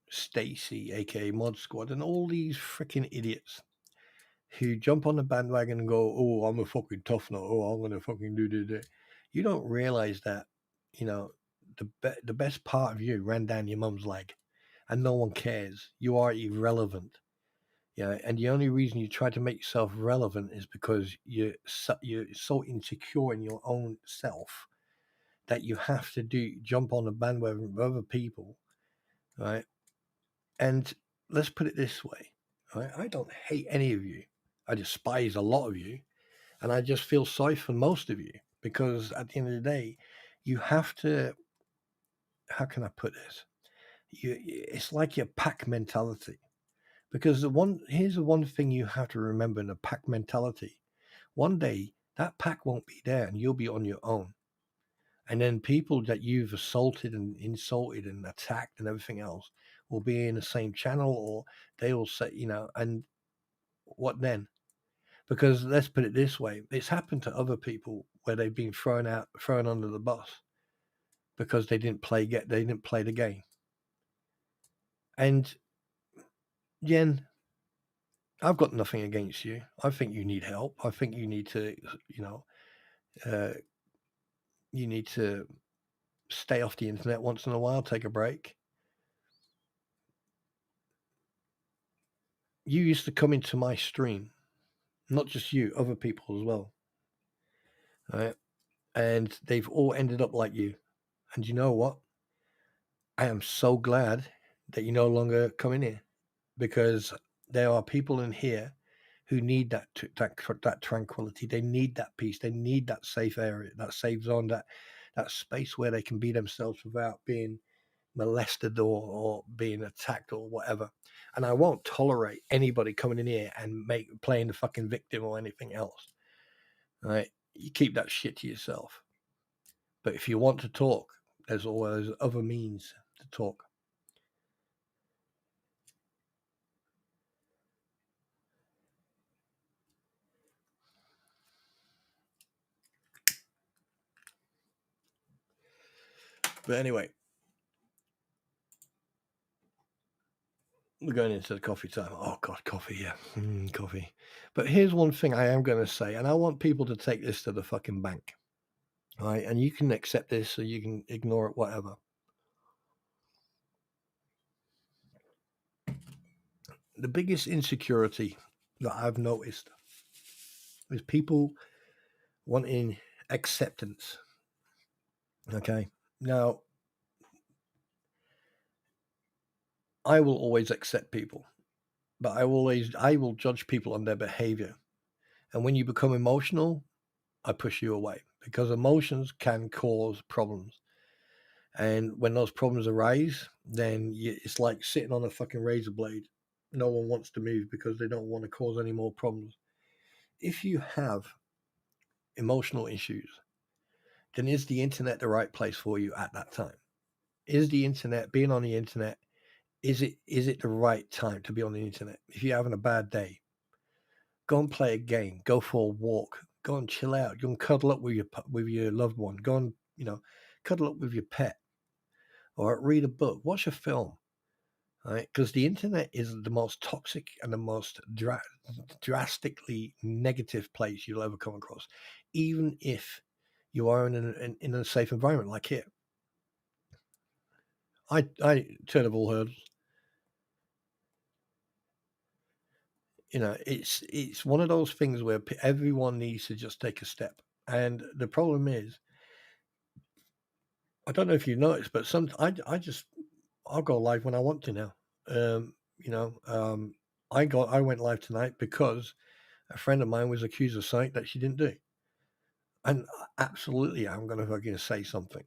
Stacy, aka Mod Squad, and all these freaking idiots who jump on the bandwagon and go, "Oh, I'm a fucking tough nut. Oh, I'm gonna fucking do." You don't realize that, you know, the best part of you ran down your mum's leg, and no one cares. You are irrelevant. Yeah, and the only reason you try to make yourself relevant is because you're so insecure in your own self that you have to jump on the bandwagon with other people, right? And let's put it this way, right? I don't hate any of you. I despise a lot of you, and I just feel sorry for most of you because at the end of the day, you have to. How can I put this? It's like your pack mentality. Because here's the one thing you have to remember in a pack mentality. One day that pack won't be there and you'll be on your own. And then people that you've assaulted and insulted and attacked and everything else will be in the same channel, or they will say, and what then? Because let's put it this way, it's happened to other people where they've been thrown under the bus because they didn't play the game. And Jen, I've got nothing against you. I think you need help. I think you need to, You need to stay off the internet once in a while, take a break. You used to come into my stream, not just you, other people as well. Right? And they've all ended up like you. And you know what? I am so glad that you no longer come in here, because there are people in here who need that tranquility. They need that peace. They need that safe area, that safe zone, that space where they can be themselves without being molested or being attacked or whatever. And I won't tolerate anybody coming in here and playing the fucking victim or anything else. Right? You keep that shit to yourself. But if you want to talk, there's always other means to talk. But anyway, we're going into the coffee time. Oh God, coffee, yeah, coffee. But here's one thing I am going to say, and I want people to take this to the fucking bank, right? And you can accept this or you can ignore it, whatever. The biggest insecurity that I've noticed is people wanting acceptance. Okay, now I will always accept people, but I will judge people on their behavior. And when you become emotional, I push you away, because emotions can cause problems. And when those problems arise, then it's like sitting on a fucking razor blade. No one wants to move because they don't want to cause any more problems. If you have emotional issues, then is the internet the right place for you at that time? Is the internet, being on the internet, is it the right time to be on the internet? If you're having a bad day, go and play a game, go for a walk, go and chill out, go and cuddle up with your loved one, go and cuddle up with your pet, or read a book, watch a film, right? Because the internet is the most toxic and the most drastically negative place you'll ever come across, even if you are in a safe environment like here. I turn of all hurdles. It's one of those things where everyone needs to just take a step. And the problem is, I don't know if you noticed, but I'll go live when I want to now. Um, you know, um, I went live tonight because a friend of mine was accused of something that she didn't do, and absolutely, I'm going to fucking say something,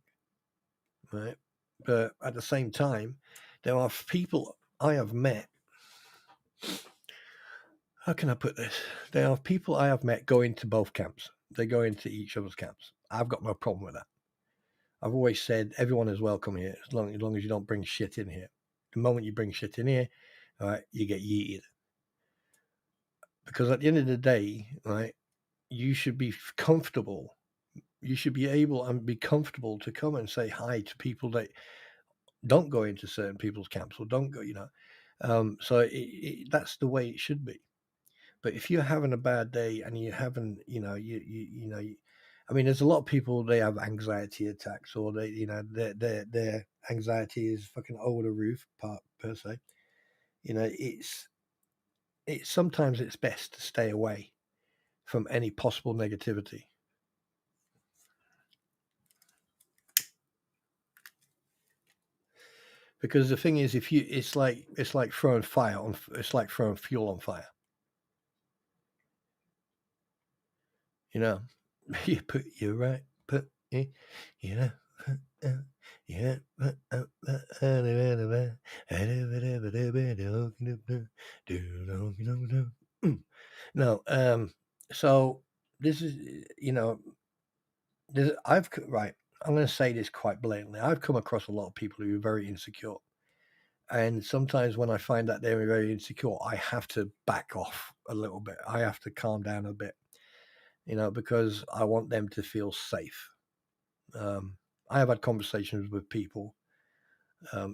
right? But at the same time, there are people I have met. How can I put this? There are people I have met go into both camps. They go into each other's camps. I've got no problem with that. I've always said everyone is welcome here as long as you don't bring shit in here. The moment you bring shit in here, all right, you get yeeted. Because at the end of the day, right, you should be comfortable. You should be able and be comfortable to come and say hi to people that don't go into certain people's camps or don't go, So that's the way it should be. But if you're having a bad day and you haven't, I mean, there's a lot of people, they have anxiety attacks, or their anxiety is fucking over the roof, per se. It's sometimes it's best to stay away from any possible negativity. Because the thing is, if you, it's like throwing it's like throwing fuel on fire. You know, you put you right, put you know. Yeah. No. So this is, right. I'm going to say this quite blatantly. I've come across a lot of people who are very insecure. And sometimes when I find that they're very insecure, I have to back off a little bit. I have to calm down a bit, because I want them to feel safe. I have had conversations with people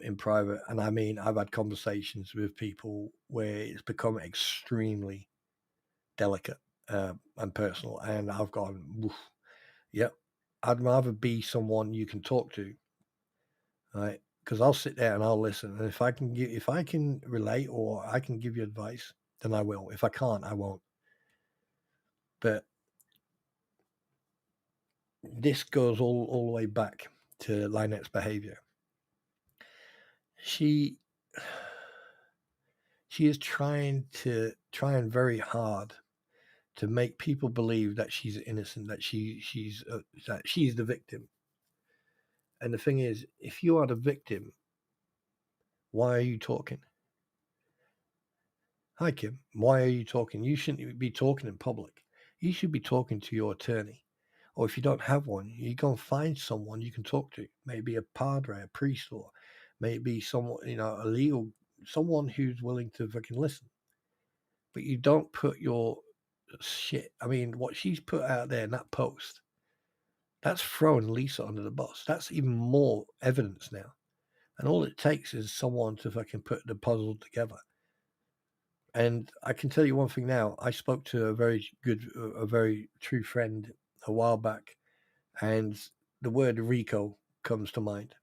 in private, and I mean, I've had conversations with people where it's become extremely delicate and personal, and I've gone, oof, Yep. I'd rather be someone you can talk to, right? Because I'll sit there and I'll listen, and if I can relate or I can give you advice, then I will. If I can't, I won't. But this goes all the way back to Lynette's behavior. She is trying very hard to make people believe that she's innocent, that she's the victim. And the thing is, if you are the victim, why are you talking? Hi, Kim. Why are you talking? You shouldn't be talking in public. You should be talking to your attorney. Or if you don't have one, you go and find someone you can talk to. Maybe a padre, a priest, or maybe someone, a legal, someone who's willing to fucking listen. But you don't put your shit. I mean, what she's put out there in that post, that's throwing Lisa under the bus. That's even more evidence now. And all it takes is someone to fucking put the puzzle together. And I can tell you one thing now. I spoke to a very true friend a while back, and the word RICO comes to mind.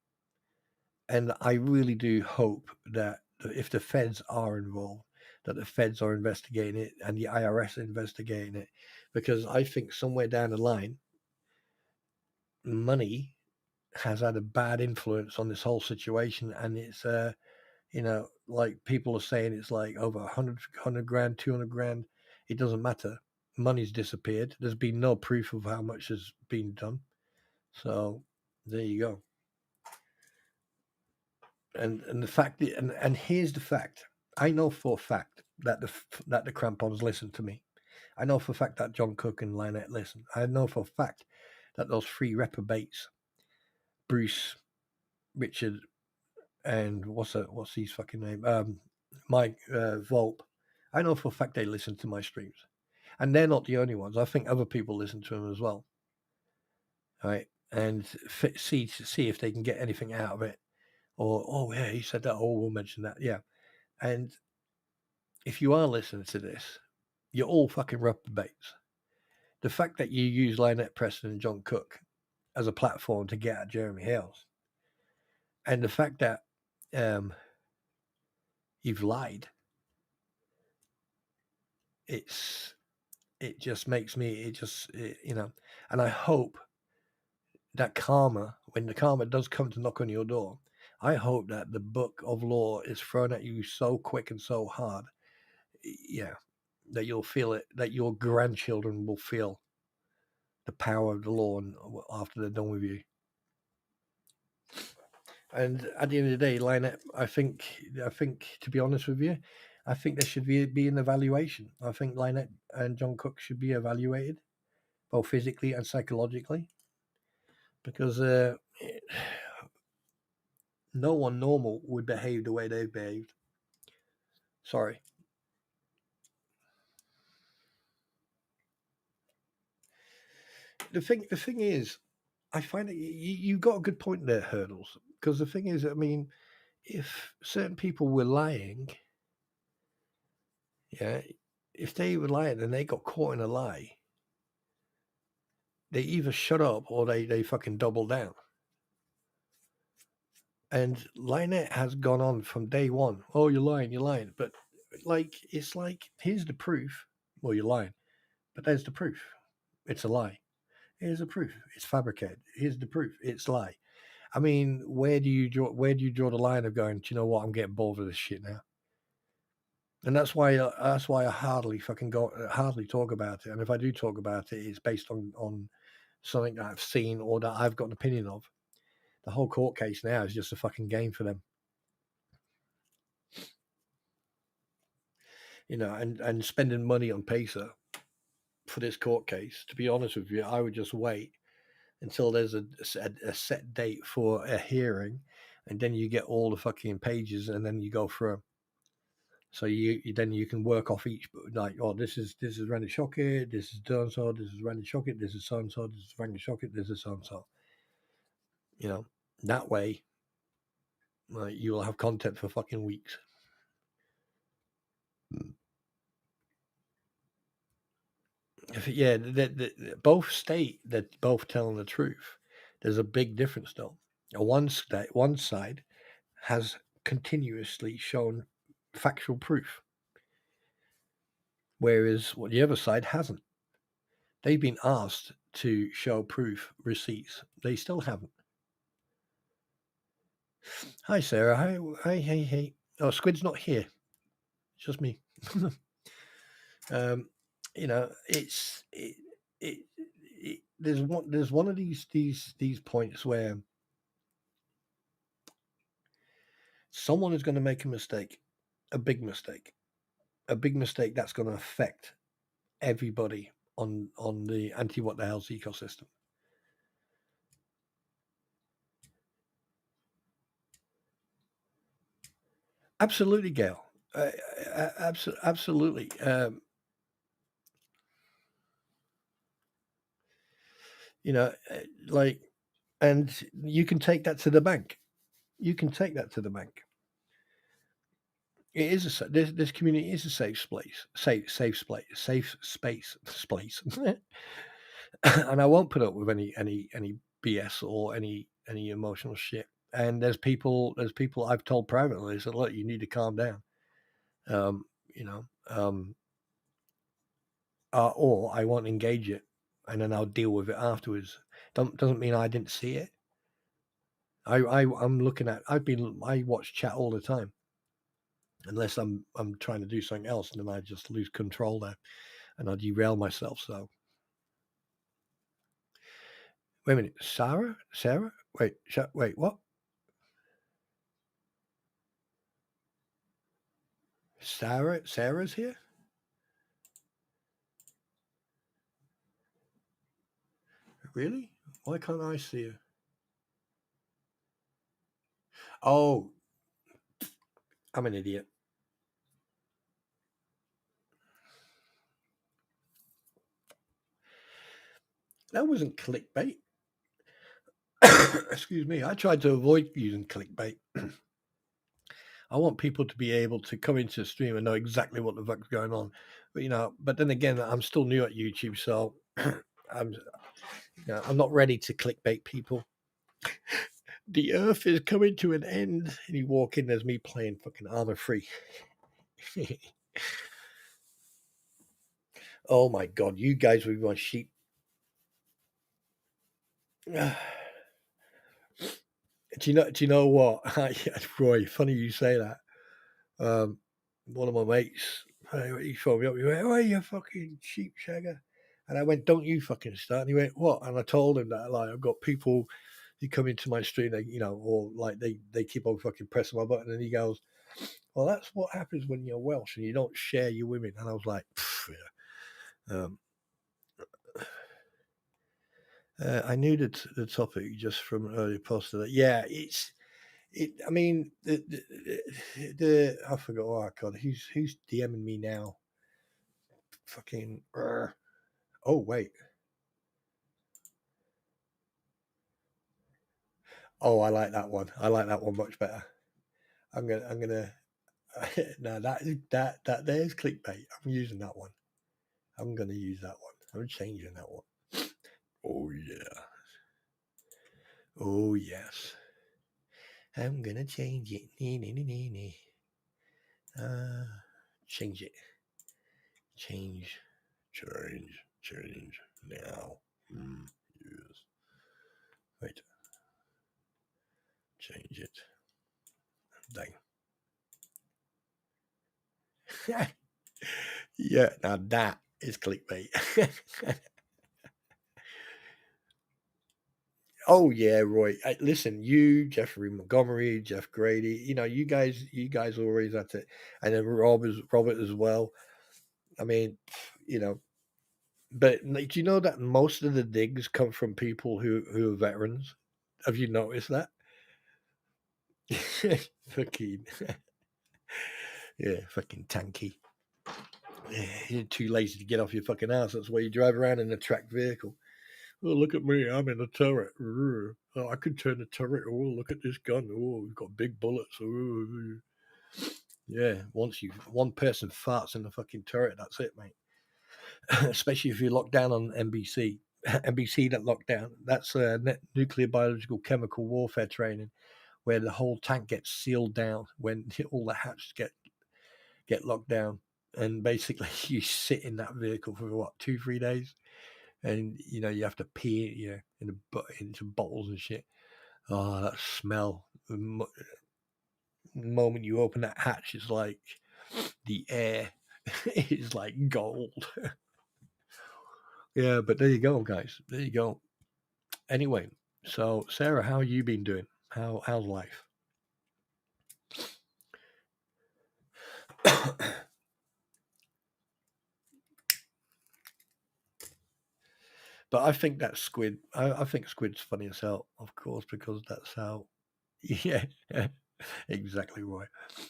And I really do hope that if the feds are involved, that the feds are investigating it and the IRS investigating it, because I think somewhere down the line, money has had a bad influence on this whole situation, and it's like people are saying, it's like over 100 grand, 200 grand. It doesn't matter. Money's disappeared. There's been no proof of how much has been done. So there you go. And the fact that, and here's the fact. I know for a fact that the crampons listen to me. I know for a fact that John Cook and Lynette listen. I know for a fact that those three reprobates, Bruce, Richard, and what's his fucking name? Mike Volpe. I know for a fact they listen to my streams, and they're not the only ones. I think other people listen to them as well. Right, and see if they can get anything out of it. Or, oh yeah, he said that. Oh, we'll mention that. Yeah, and if you are listening to this, you're all fucking reprobates. The fact that you use Lynette Preston and John Cook as a platform to get at Jeremy Hales, and the fact that you've lied, it just makes me, and I hope that karma, when the karma does come to knock on your door, I hope that the book of law is thrown at you so quick and so hard, that you'll feel it, that your grandchildren will feel the power of the law after they're done with you. And at the end of the day, Lynette, I think, to be honest with you, I think there should be an evaluation. I think Lynette and John Cook should be evaluated, both physically and psychologically, because no one normal would behave the way they've behaved. Sorry. The thing is, I find that you got a good point there, Hurdles. Because the thing is, I mean, if certain people were lying, yeah, if they were lying and they got caught in a lie, they either shut up or they fucking double down. And Lynette has gone on from day one. Oh, you're lying. But it's like, here's the proof. Well, you're lying, but there's the proof. It's a lie. Here's the proof. It's fabricated. Here's the proof. It's a lie. I mean, where do you draw the line of going, do you know what? I'm getting bored of this shit now. And that's why I hardly talk about it. And if I do talk about it, it's based on something that I've seen or that I've got an opinion of. The whole court case now is just a fucking game for them. And spending money on Pacer for this court case, to be honest with you, I would just wait until there's a set date for a hearing, and then you get all the fucking pages, and then you go through them. So you can work off each, like, oh, this is Randy Shockett, this is so and so, this is Randy Shockett, this is so and so, this is Randy Shockett, this is so and so. That way, you will have content for fucking weeks. Yeah, both state that both telling the truth. There's a big difference, though. One side has continuously shown factual proof, whereas the other side hasn't. They've been asked to show proof, receipts. They still haven't. Hi, Sarah. Hi, hey. Oh, Squid's not here. It's just me. You know, there's one of these points where someone is going to make a mistake, a big mistake that's going to affect everybody on the what the hell's ecosystem. Absolutely, Gail. Absolutely. You know, like, and you can take that to the bank. You can take that to the bank. It is this community is a safe space, safe space, and I won't put up with any BS or any emotional shit. And there's people I've told privately, said, look, you need to calm down. You know, or I won't engage it, and then I'll deal with it afterwards. Doesn't mean I didn't see it. I'm looking at. I watch chat all the time, unless I'm trying to do something else, and then I just lose control there, and I derail myself. So, wait a minute, Sarah, wait, what? Sarah's here. Really? Why can't I see her? Oh, I'm an idiot. That wasn't clickbait. Excuse me. I tried to avoid using clickbait. I want people to be able to come into the stream and know exactly what the fuck's going on. But but then again, I'm still new at YouTube, so I'm not ready to clickbait people. The earth is coming to an end, and you walk in, there's me playing fucking Armor Free. Oh my god, you guys would be my sheep. Do you know what? Roy, funny you say that. One of my mates, he phoned me up. He went, "Oh, you fucking sheep shagger," and I went, "Don't you fucking start." And he went, "What?" And I told him that, like, I've got people who come into my stream, they, or like they keep on fucking pressing my button, and he goes, "Well, that's what happens when you're Welsh and you don't share your women." And I was like, yeah. I knew the topic just from an earlier post. That yeah, I mean, I forgot. Oh god, who's DMing me now? Fucking. Oh wait. Oh, I like that one. I like that one much better. I'm gonna. No, that there's clickbait. I'm using that one. I'm gonna use that one. I'm changing that one. Oh yeah. Oh yes. I'm gonna change it. Change it. Change now. Yes. Wait. Change it. Dang. Yeah, now that is clickbait. Oh yeah, Roy. Listen, you, Jeffrey Montgomery, Jeff Grady. You guys always at it, and then Robert as well. I mean, but like, do you know that most of the digs come from people who are veterans? Have you noticed that? Fucking yeah, fucking tanky. You're too lazy to get off your fucking ass. That's why you drive around in a tracked vehicle. Oh, look at me. I'm in a turret. Oh, I could turn the turret. Oh, look at this gun. Oh, we've got big bullets. Yeah, once one person farts in the fucking turret, that's it, mate. especially if you're locked down on NBC. NBC that locked down. That's nuclear biological chemical warfare training, where the whole tank gets sealed down when all the hatches get locked down, and basically you sit in that vehicle for what 2-3 days, and you have to pee into bottles and shit. Oh, that smell! The moment you open that hatch, it's like the air is like gold. Yeah, but there you go, guys. There you go. Anyway, so Sarah, how you been doing? How's life? But I think that Squid. I think Squid's funny as hell, of course, because that's how. Yeah, exactly, Roy.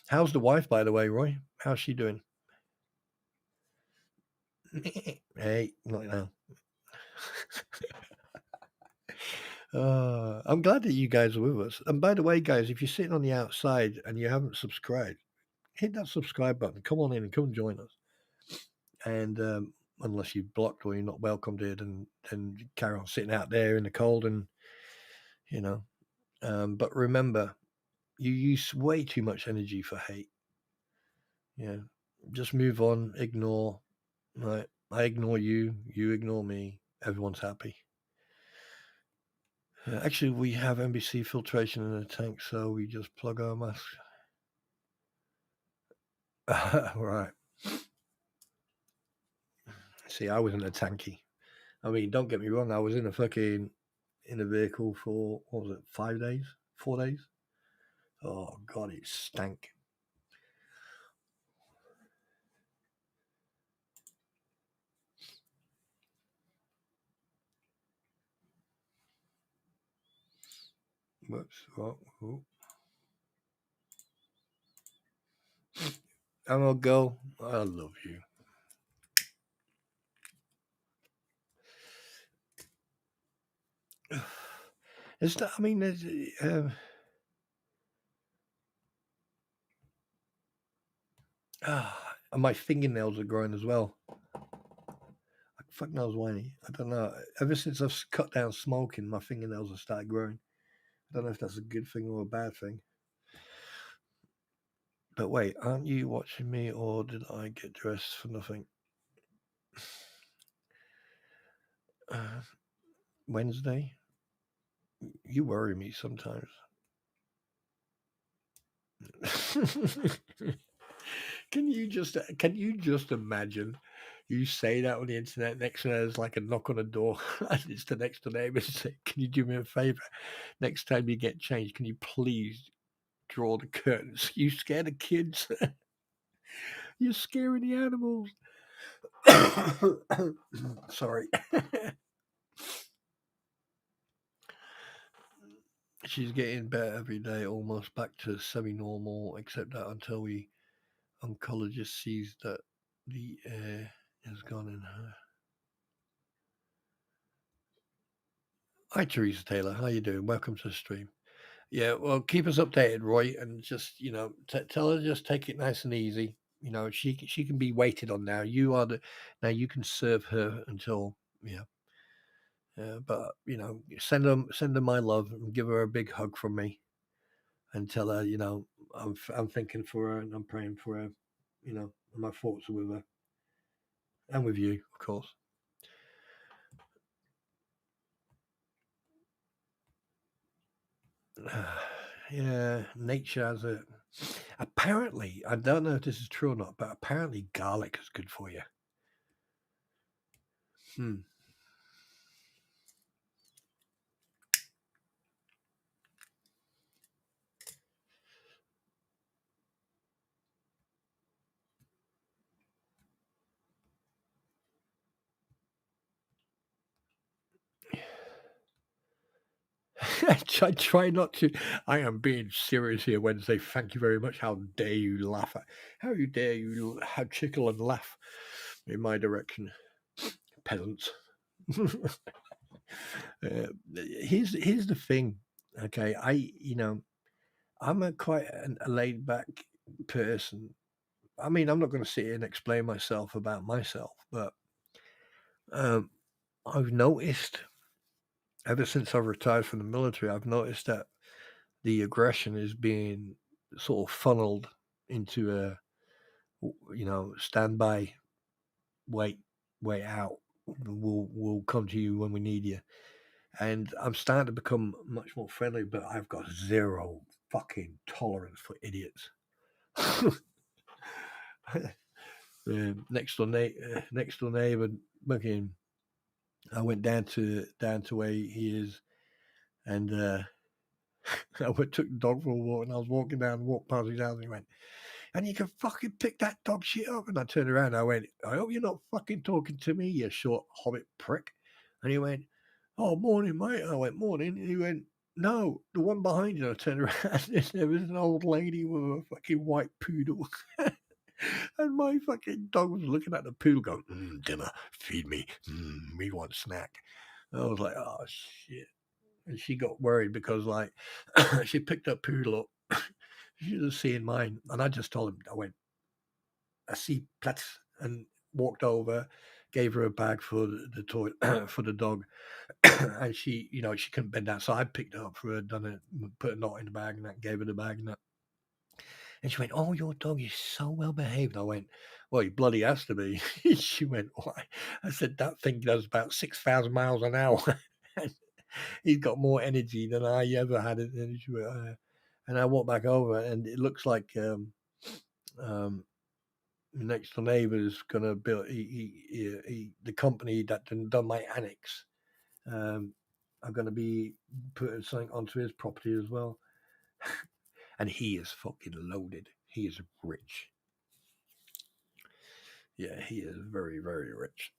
How's the wife, by the way, Roy? How's she doing? Hey, not now. I'm glad that you guys are with us. And by the way, guys, if you're sitting on the outside and you haven't subscribed, hit that subscribe button. Come on in and come join us. And unless you've blocked or you're not welcomed here, then carry on sitting out there in the cold and you know. But remember, you use way too much energy for hate. Yeah, just move on, ignore. Right, I ignore you, you ignore me. Everyone's happy. Actually, we have NBC filtration in the tank, so we just plug our mask. Right. See, I was in a tanky. I mean, don't get me wrong. I was in a vehicle for what was it, 5 days, 4 days? Oh God, it stank. Whoops. Oh. I'm gonna go. I love you. It's not, I mean, and my fingernails are growing as well. Fuck knows why. I don't know. Ever since I've cut down smoking, my fingernails have started growing. I don't know if that's a good thing or a bad thing. But wait, aren't you watching me, or did I get dressed for nothing? Wednesday? You worry me sometimes. Can you just imagine you say that on the internet, next thing there's like a knock on the door and it's the next door neighbor say, can you do me a favor? Next time you get changed, can you please draw the curtains? You scare the kids. You're scaring the animals. Sorry. She's getting better every day, almost back to semi-normal, except that until we oncologist sees that the air has gone in her. Hi, Teresa Taylor. How you doing? Welcome to the stream. Yeah, well, keep us updated, Roy, and just tell her just take it nice and easy. She can be waited on now. Now you can serve her until but send her my love and give her a big hug from me, and tell her I'm thinking for her and I'm praying for her. My thoughts are with her and with you, of course. Yeah, nature has a. Apparently, I don't know if this is true or not, but apparently garlic is good for you. I try not to. I am being serious here, Wednesday. Thank you very much. How dare you laugh at? How dare you have chickle and laugh in my direction, peasants? Here's the thing. Okay, I'm quite a laid back person. I mean, I'm not going to sit here and explain myself about myself, but I've noticed ever since I've retired from the military, I've noticed that the aggression is being sort of funneled into a, standby, wait out. We'll come to you when we need you. And I'm starting to become much more friendly, but I've got zero fucking tolerance for idiots. Next door neighbor, fucking. I went down to where he is, and took the dog for a walk, and I was walked past his house, and he went, "And you can fucking pick that dog shit up." And I turned around, and I went, "I hope you're not fucking talking to me, you short hobbit prick." And he went, "Oh, morning, mate." I went, "Morning." And he went, "No, the one behind you." I turned around, and there was an old lady with a fucking white poodle. And my fucking dog was looking at the poodle going, "Dinner, feed me, we want snack." And I was like, "Oh, shit." And she got worried because, like, she picked up poodle up. She was seeing mine. And I just told him, I went, "I see Platz," and walked over, gave her a bag for the toy for the dog. And she, she couldn't bend down. So I picked it up for her, put a knot in the bag, and that gave her the bag and that. And she went, "Oh, your dog is so well behaved." I went, "Well, he bloody has to be." She went, "Why?" I said, "That thing does about 6,000 miles an hour." And he's got more energy than I ever had. And she went, and I walked back over, and it looks like the next door neighbour's going to build the company that done my annex. I'm going to be putting something onto his property as well. And he is fucking loaded. He is rich. Yeah, he is very, very rich.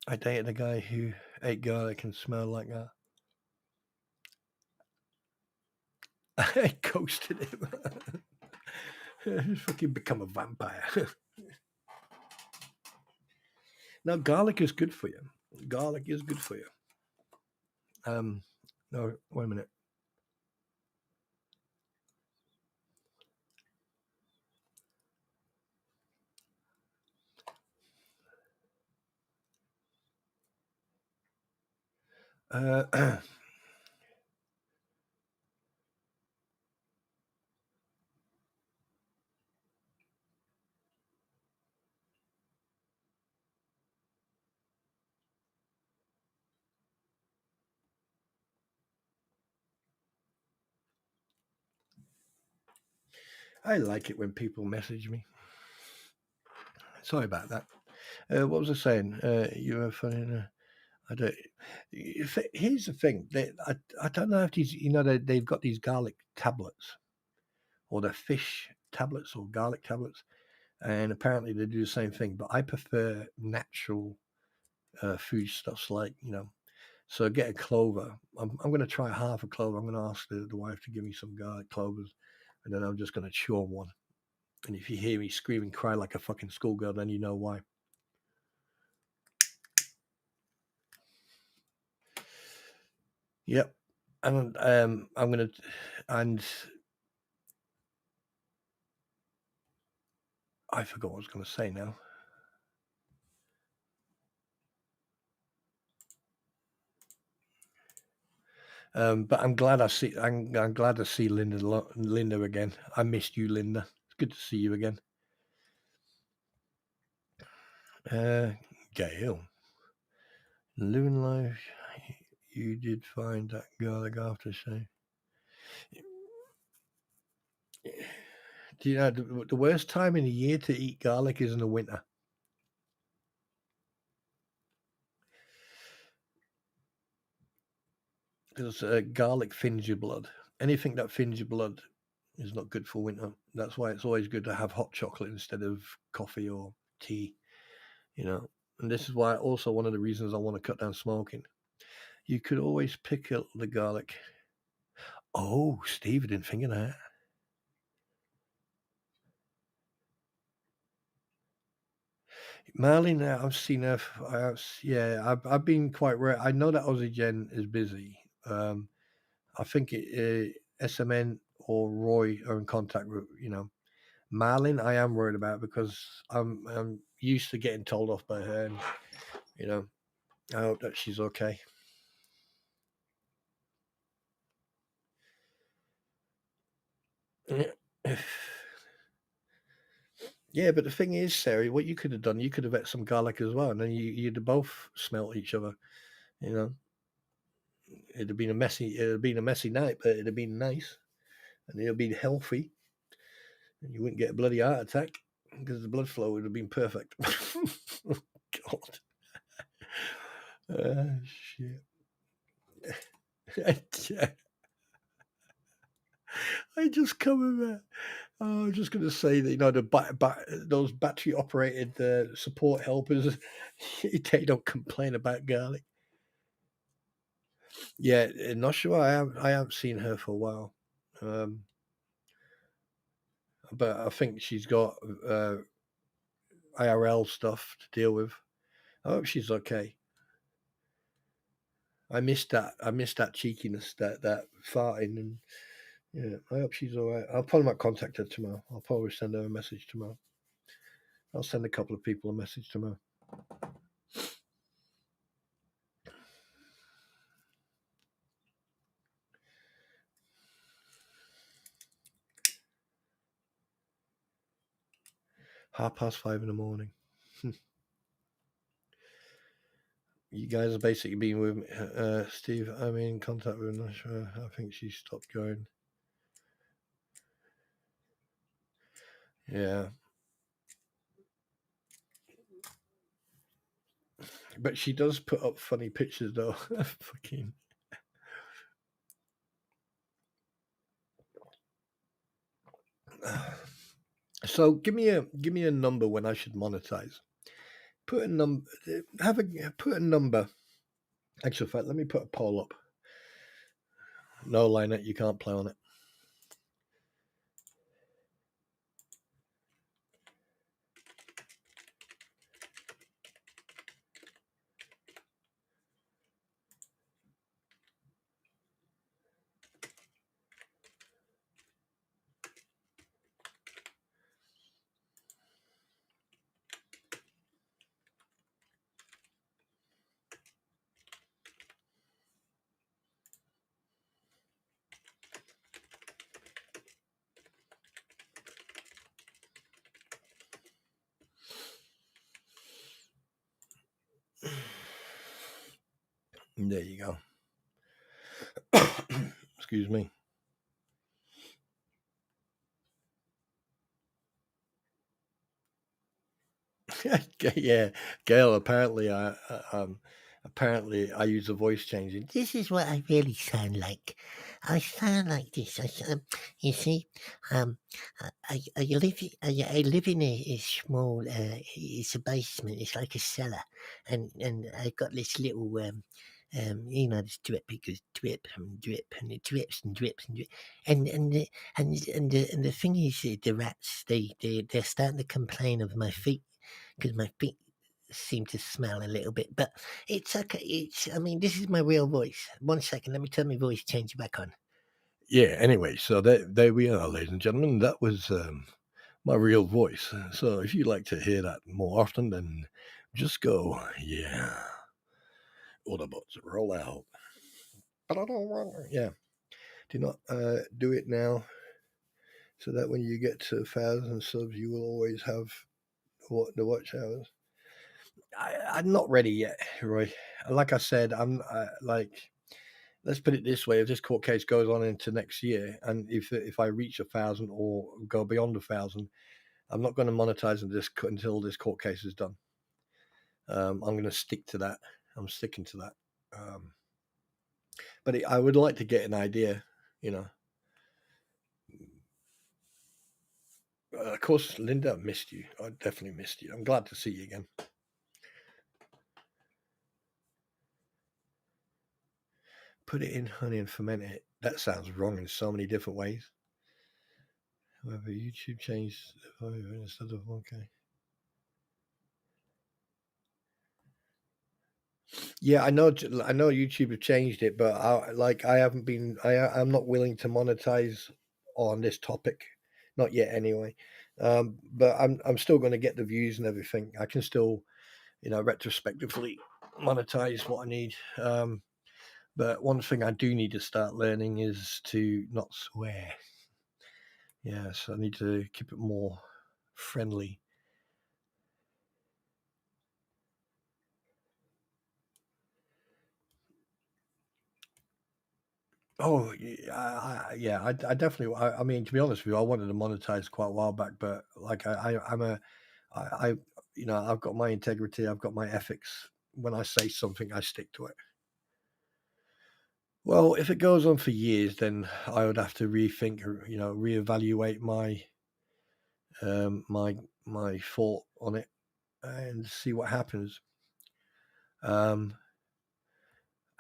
I dated a guy who ate garlic and smelled like that. I ghosted him. He's fucking become a vampire. Now, garlic is good for you. Garlic is good for you. No, wait a minute. I like it when people message me. Sorry about that. What was I saying? You were funny. I don't. Here's the thing. I don't know if these. They've got these garlic tablets, or they're fish tablets, or garlic tablets, and apparently they do the same thing. But I prefer natural foodstuffs, like. So get a clover. I'm going to try half a clover. I'm going to ask the wife to give me some garlic clovers, and then I'm just going to chew on one. And if you hear me scream and cry like a fucking schoolgirl, then you know why. Yep. And I'm gonna, and I forgot what I was going to say now. But I'm glad I'm glad to see Linda again. I missed you, Linda. It's good to see you again. Gail, living life. You did find that garlic after shave. Do you know the worst time in the year to eat garlic is in the winter? Because garlic thins your blood. Anything that thins your blood is not good for winter. That's why it's always good to have hot chocolate instead of coffee or tea. And this is why also one of the reasons I want to cut down smoking. You could always pick up the garlic. Oh, Steve, I didn't think of that. Marlene, I've seen her. I've been quite rare. I know that Aussie Jen is busy. I think SMN or Roy are in contact with. Marlene, I am worried about because used to getting told off by her, and I hope that she's okay. Yeah, but the thing is, Sarah, what you could have done, you could have ate some garlic as well, and then you'd have both smelt each other. It'd have been a messy night, but it'd have been nice, and it'd have been healthy, and you wouldn't get a bloody heart attack because the blood flow would have been perfect. Oh, God. Shit. I just come about. Oh, I'm just going to say that those battery operated support helpers, they don't complain about garlic. Yeah, not sure. I haven't seen her for a while, but I think she's got IRL stuff to deal with. I hope she's okay. I missed that cheekiness, that farting, and yeah, I hope she's all right. I'll probably not contact her tomorrow. I'll probably send her a message tomorrow. I'll send a couple of people a message tomorrow. (5:30 a.m) You guys are basically being with me. Steve, I'm in contact with her. I think she stopped going. Yeah. But she does put up funny pictures, though. Fucking. So give me a number when I should monetize. Put a number. Put a number. Actually, in fact, let me put a poll up. No, Lynette, you can't play on it. There you go. Excuse me. Yeah, Gail. Apparently, I use a voice changing. This is what I really sound like. I sound like this. You see, I live in a small. It's a basement. It's like a cellar, and I got this little. This drip, because drip and drip, and it drips and drips and drip, and the thing is, the rats they're starting to complain of my feet, because my feet seem to smell a little bit, but it's okay. This is my real voice. 1 second, let me turn my voice change back on. Yeah. Anyway, so there we are, ladies and gentlemen. That was my real voice. So if you'd like to hear that more often, then just go, yeah. Autobots, roll out. Yeah. Do not do it now, so that when you get to 1,000 subs, you will always have the watch hours. I'm not ready yet, Roy. Like I said, let's put it this way: if this court case goes on into next year, and if I reach 1,000 or go beyond 1,000, I'm not going to monetize until this court case is done. I'm going to stick to that. I'm sticking to that. But I would like to get an idea, Of course, Linda, I missed you. I definitely missed you. I'm glad to see you again. Put it in honey and ferment it. That sounds wrong in so many different ways. However, YouTube changed instead of 1K. Yeah, I know YouTube have changed it, but I'm not willing to monetize on this topic, not yet anyway. But I'm still going to get the views and everything. I can still, retrospectively monetize what I need. But one thing I do need to start learning is to not swear. Yes, I need to keep it more friendly. Oh, yeah, I definitely. I mean, to be honest with you, I wanted to monetize quite a while back, but like I, I've got my integrity, I've got my ethics. When I say something, I stick to it. Well, if it goes on for years, then I would have to rethink, reevaluate my thought on it and see what happens.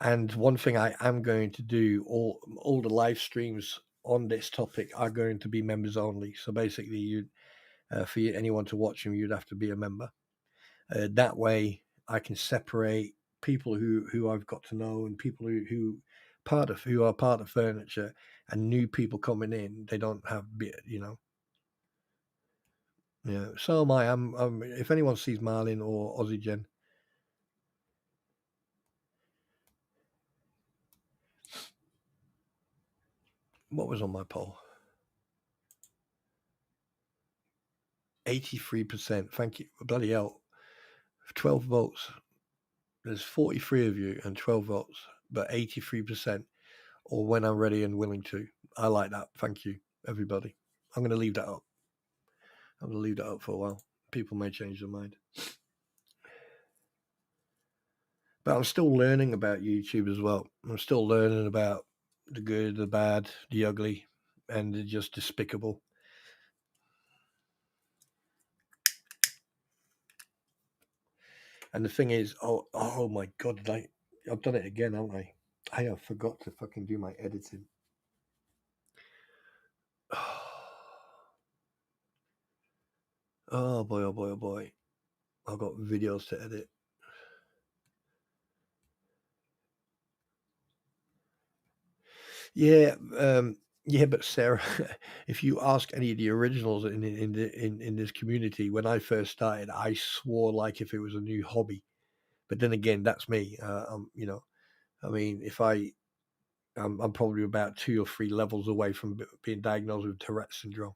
And one thing I am going to do, all the live streams on this topic are going to be members only. So basically, for anyone to watch them, you'd have to be a member. That way, I can separate people who I've got to know and people who are part of furniture, and new people coming in. They don't have, Yeah. So am I. If anyone sees Marlin or Aussie Jen, what was on my poll? 83%. Thank you. Bloody hell. 12 votes. There's 43 of you and 12 votes, but 83%, or when I'm ready and willing to. I like that. Thank you, everybody. I'm going to leave that up. I'm going to leave that up for a while. People may change their mind. But I'm still learning about YouTube as well. I'm still learning about the good, the bad, the ugly, and the just despicable. And the thing is, oh my God, I've done it again, haven't I? I have forgot to fucking do my editing. Oh boy, oh boy, oh boy. I've got videos to edit. Yeah, but Sarah, if you ask any of the originals in this community, when I first started, I swore like if it was a new hobby. But then again, that's me. I mean, I'm probably about 2 or 3 levels away from being diagnosed with Tourette's syndrome.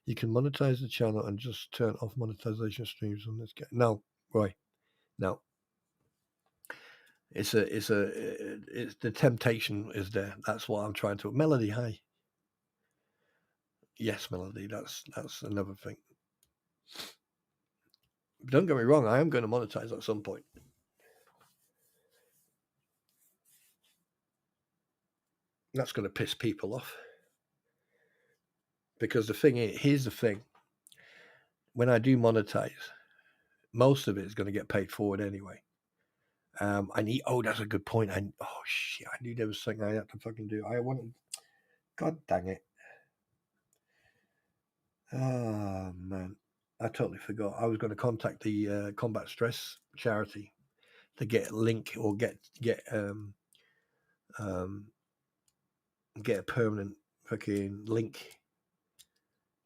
You can monetize the channel and just turn off monetization streams on this guy. No, Roy, no. It's the temptation is there. That's what I'm trying to. Melody, hi. Yes, Melody. That's another thing. Don't get me wrong. I am going to monetize at some point. That's going to piss people off. Because the thing is, here's the thing. When I do monetize, most of it is going to get paid forward anyway. I need. Oh, that's a good point. Oh shit! I knew there was something I had to fucking do. I wanted. God dang it! Oh man, I totally forgot. I was going to contact the combat stress charity to get a link or get a permanent fucking link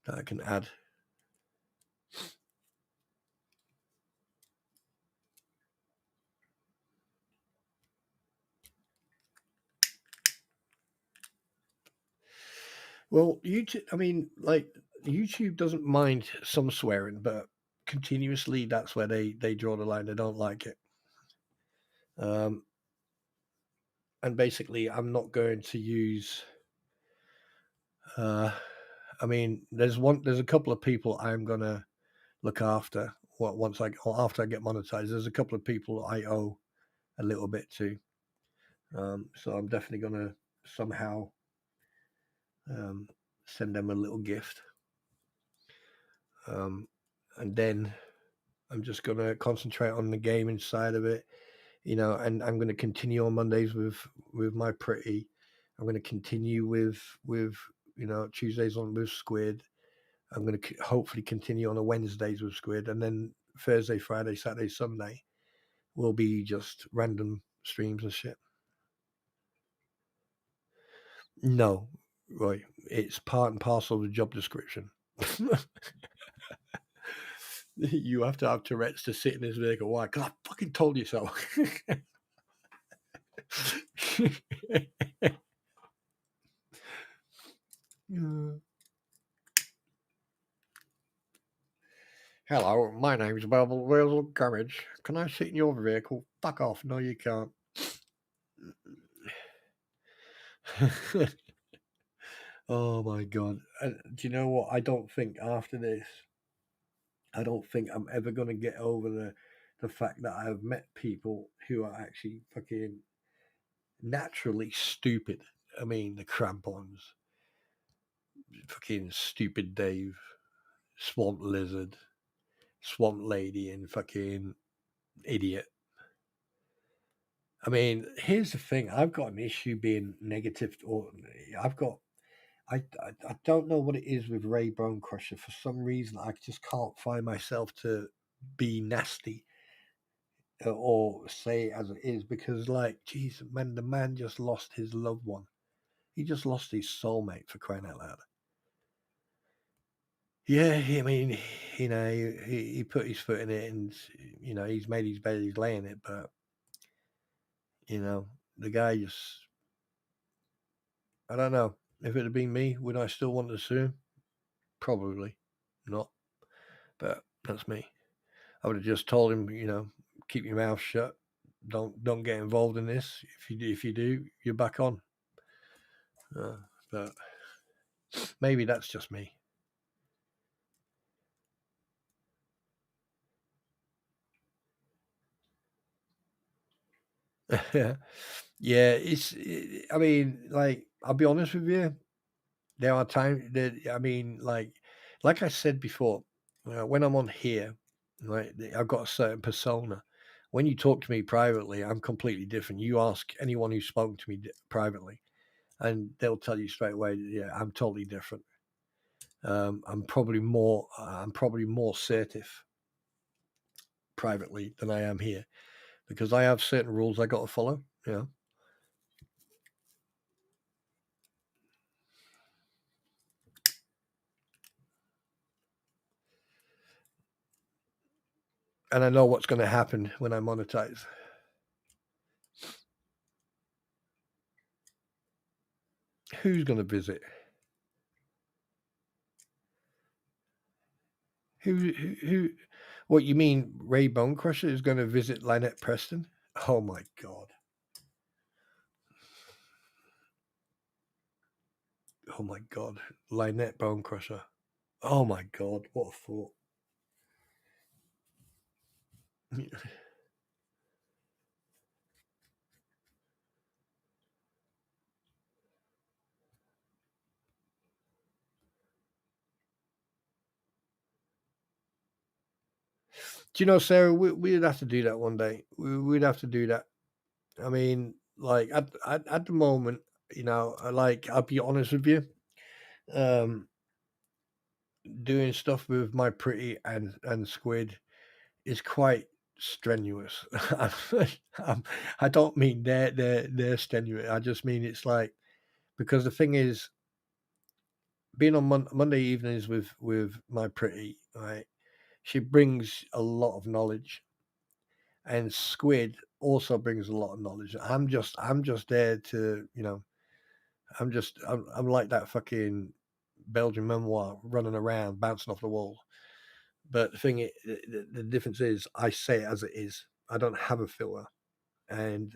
that I can add. Well, YouTube. I mean, like YouTube doesn't mind some swearing, but continuously, that's where they draw the line. They don't like it. And basically, I'm not going to use. I mean, there's a couple of people I'm gonna look after. After I get monetized, there's a couple of people I owe a little bit to. So I'm definitely gonna somehow send them a little gift. And then I'm just gonna concentrate on the gaming side of it, and I'm gonna continue on Mondays with my pretty. I'm gonna continue with Tuesdays on with Squid. I'm going to hopefully continue on a Wednesdays with Squid, and then Thursday, Friday, Saturday, Sunday will be just random streams and shit. No, right. It's part and parcel of the job description. You have to have Tourette's to sit in this vehicle. Why? Because I fucking told you so. Hello, my name's Bevel Wheels Garage. Can I sit in your vehicle? Fuck off. No, you can't. Oh my god. Do you know what? I don't think after this, I don't think I'm ever going to get over the fact that I've met people who are actually fucking naturally stupid. I mean, the crampons, fucking stupid Dave, swamp lizard, swamp lady, and fucking idiot. I mean, here's the thing. I've got an issue being negative, or I don't know what it is with Ray Bone Crusher. For some reason, I just can't find myself to be nasty or say it as it is, because, like, geez, man, the man just lost his loved one. He just lost his soulmate, for crying out loud. Yeah, I mean, he put his foot in it, and he's made his bed, he's laying it, but the guy just, I don't know. If it had been me, would I still want to sue him? Probably not. But that's me. I would have just told him, keep your mouth shut. Don't get involved in this. If you do, you're back on. But maybe that's just me. Yeah, I mean, like, I'll be honest with you. There are times that, I mean, like I said before, when I'm on here, right, I've got a certain persona. When you talk to me privately, I'm completely different. You ask anyone who's spoken to me privately, and they'll tell you straight away, yeah, I'm totally different. I'm probably more assertive privately than I am here, because I have certain rules I got to follow. And I know what's going to happen when I monetize. Who's going to visit? Who? What you mean? Ray Bone Crusher is going to visit Lynette Preston? Oh my god! Oh my god! Lynette Bone Crusher. Oh my god! What a thought! Do you know, Sarah? We'd have to do that one day. We'd have to do that. I mean, like at the moment, I'll be honest with you. Doing stuff with my pretty and Squid is quite strenuous. I don't mean they're strenuous. I just mean it's like, because the thing is, being on Monday evenings with my pretty, right? She brings a lot of knowledge, and Squid also brings a lot of knowledge. I'm just there to, I'm like that fucking Belgian memoir running around bouncing off the wall. But the difference is, I say it as it is. I don't have a filter, and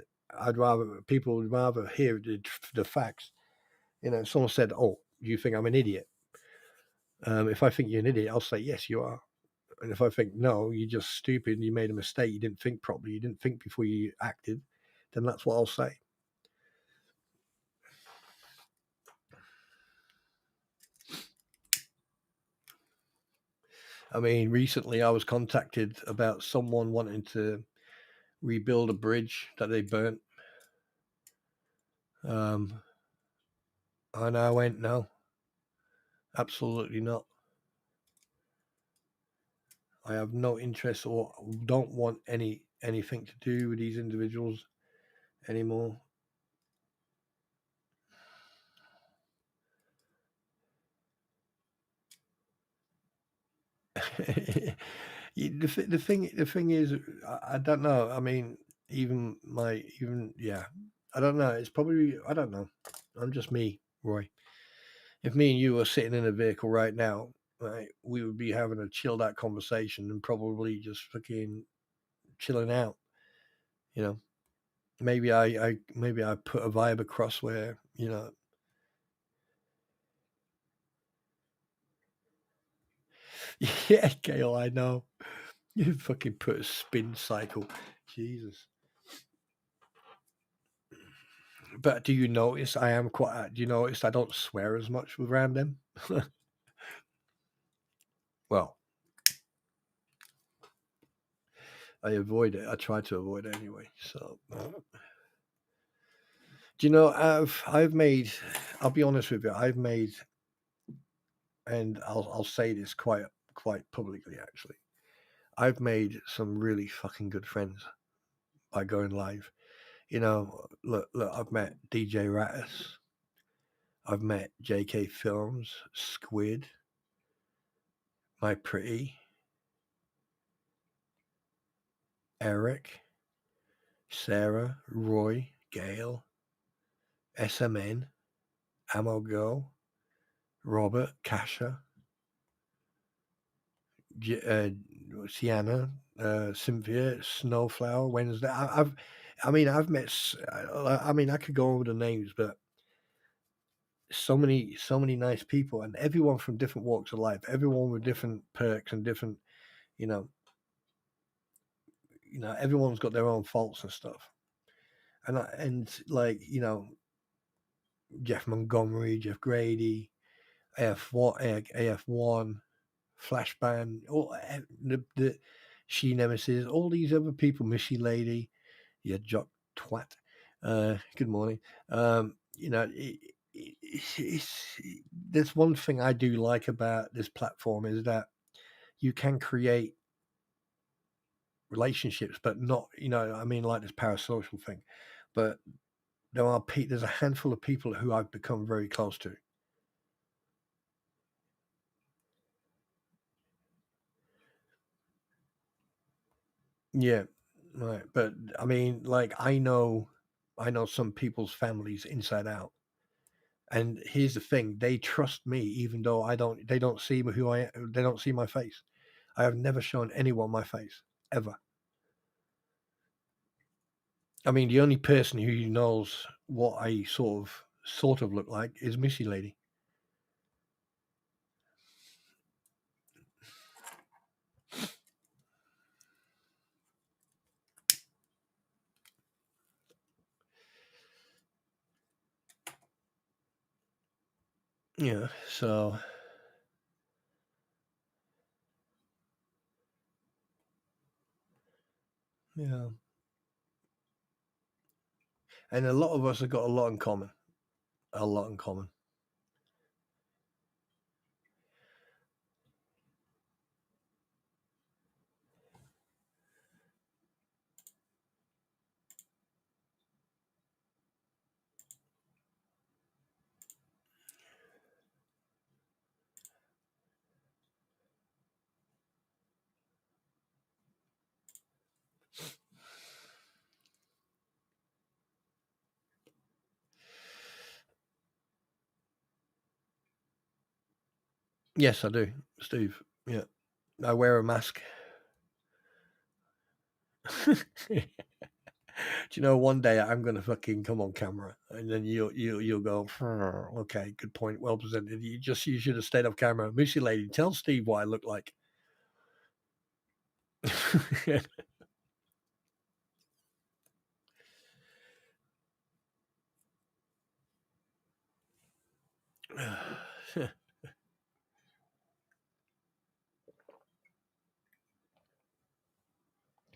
people would rather hear the facts. Someone said, "Oh, you think I'm an idiot?" If I think you're an idiot, I'll say, "Yes, you are." And if I think, "No, you're just stupid and you made a mistake, you didn't think properly, you didn't think before you acted," then that's what I'll say. I mean, recently I was contacted about someone wanting to rebuild a bridge that they burnt. And I went, no, absolutely not. I have no interest or don't want anything to do with these individuals anymore. The thing is, I don't know. I mean, yeah, I don't know. It's probably, I don't know. I'm just me, Roy. If me and you were sitting in a vehicle right now, right, we would be having a chilled out conversation and probably just fucking chilling out. You know, maybe I put a vibe across where, yeah, Gail, I know. You fucking put a spin cycle. Jesus. But do you notice I am quite? Do you notice I don't swear as much around them? Well, I avoid it. I try to avoid it anyway. So, do you know? I've made. I'll be honest with you. I've made, and I'll say this quite publicly. Actually, I've made some really fucking good friends by going live. Look. I've met DJ Rattus. I've met JK Films, Squid, My Pretty, Eric, Sarah, Roy, Gail, SMN, Amogo, Robert, Kasha, Sienna, Cynthia, Snowflower, Wednesday. I've met. I mean, I could go over the names, but so many nice people, and everyone from different walks of life, everyone with different perks and different, you know, everyone's got their own faults and stuff. And like, Jeff Montgomery, Jeff Grady, AF1, Flashbang, all the She Nemesis, all these other people, Missy Lady, yeah, Jock Twat. Good morning. There's one thing I do like about this platform is that you can create relationships, but not, I mean, like this parasocial thing, but there's a handful of people who I've become very close to. Yeah, right. But I mean, like I know some people's families inside out. And here's the thing, they trust me even though they don't see who I am, they don't see my face. I have never shown anyone my face ever. I mean, the only person who knows what I sort of look like is Missy Lady. Yeah, so yeah. And a lot of us have got a lot in common. A lot in common. Yes, I do, Steve. Yeah. I wear a mask. Do you know one day I'm gonna fucking come on camera and then you'll go, okay, good point, well presented. You should have stayed off camera. Missy Lady, tell Steve what I look like.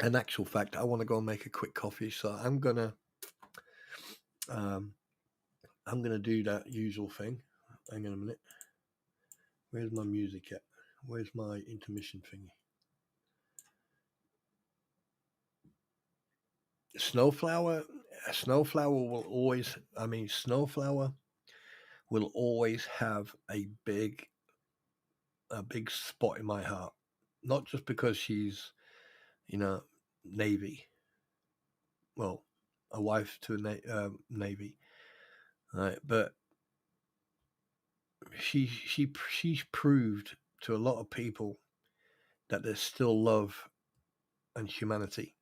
In actual fact, I want to go and make a quick coffee, so I'm gonna do that usual thing. Hang on a minute. Where's my music at? Where's my intermission thingy? Snowflower will always. I mean, Snowflower will always have a big spot in my heart. not just because she's, Navy. Well, a wife to a Navy, right? But she's proved to a lot of people that there's still love and humanity,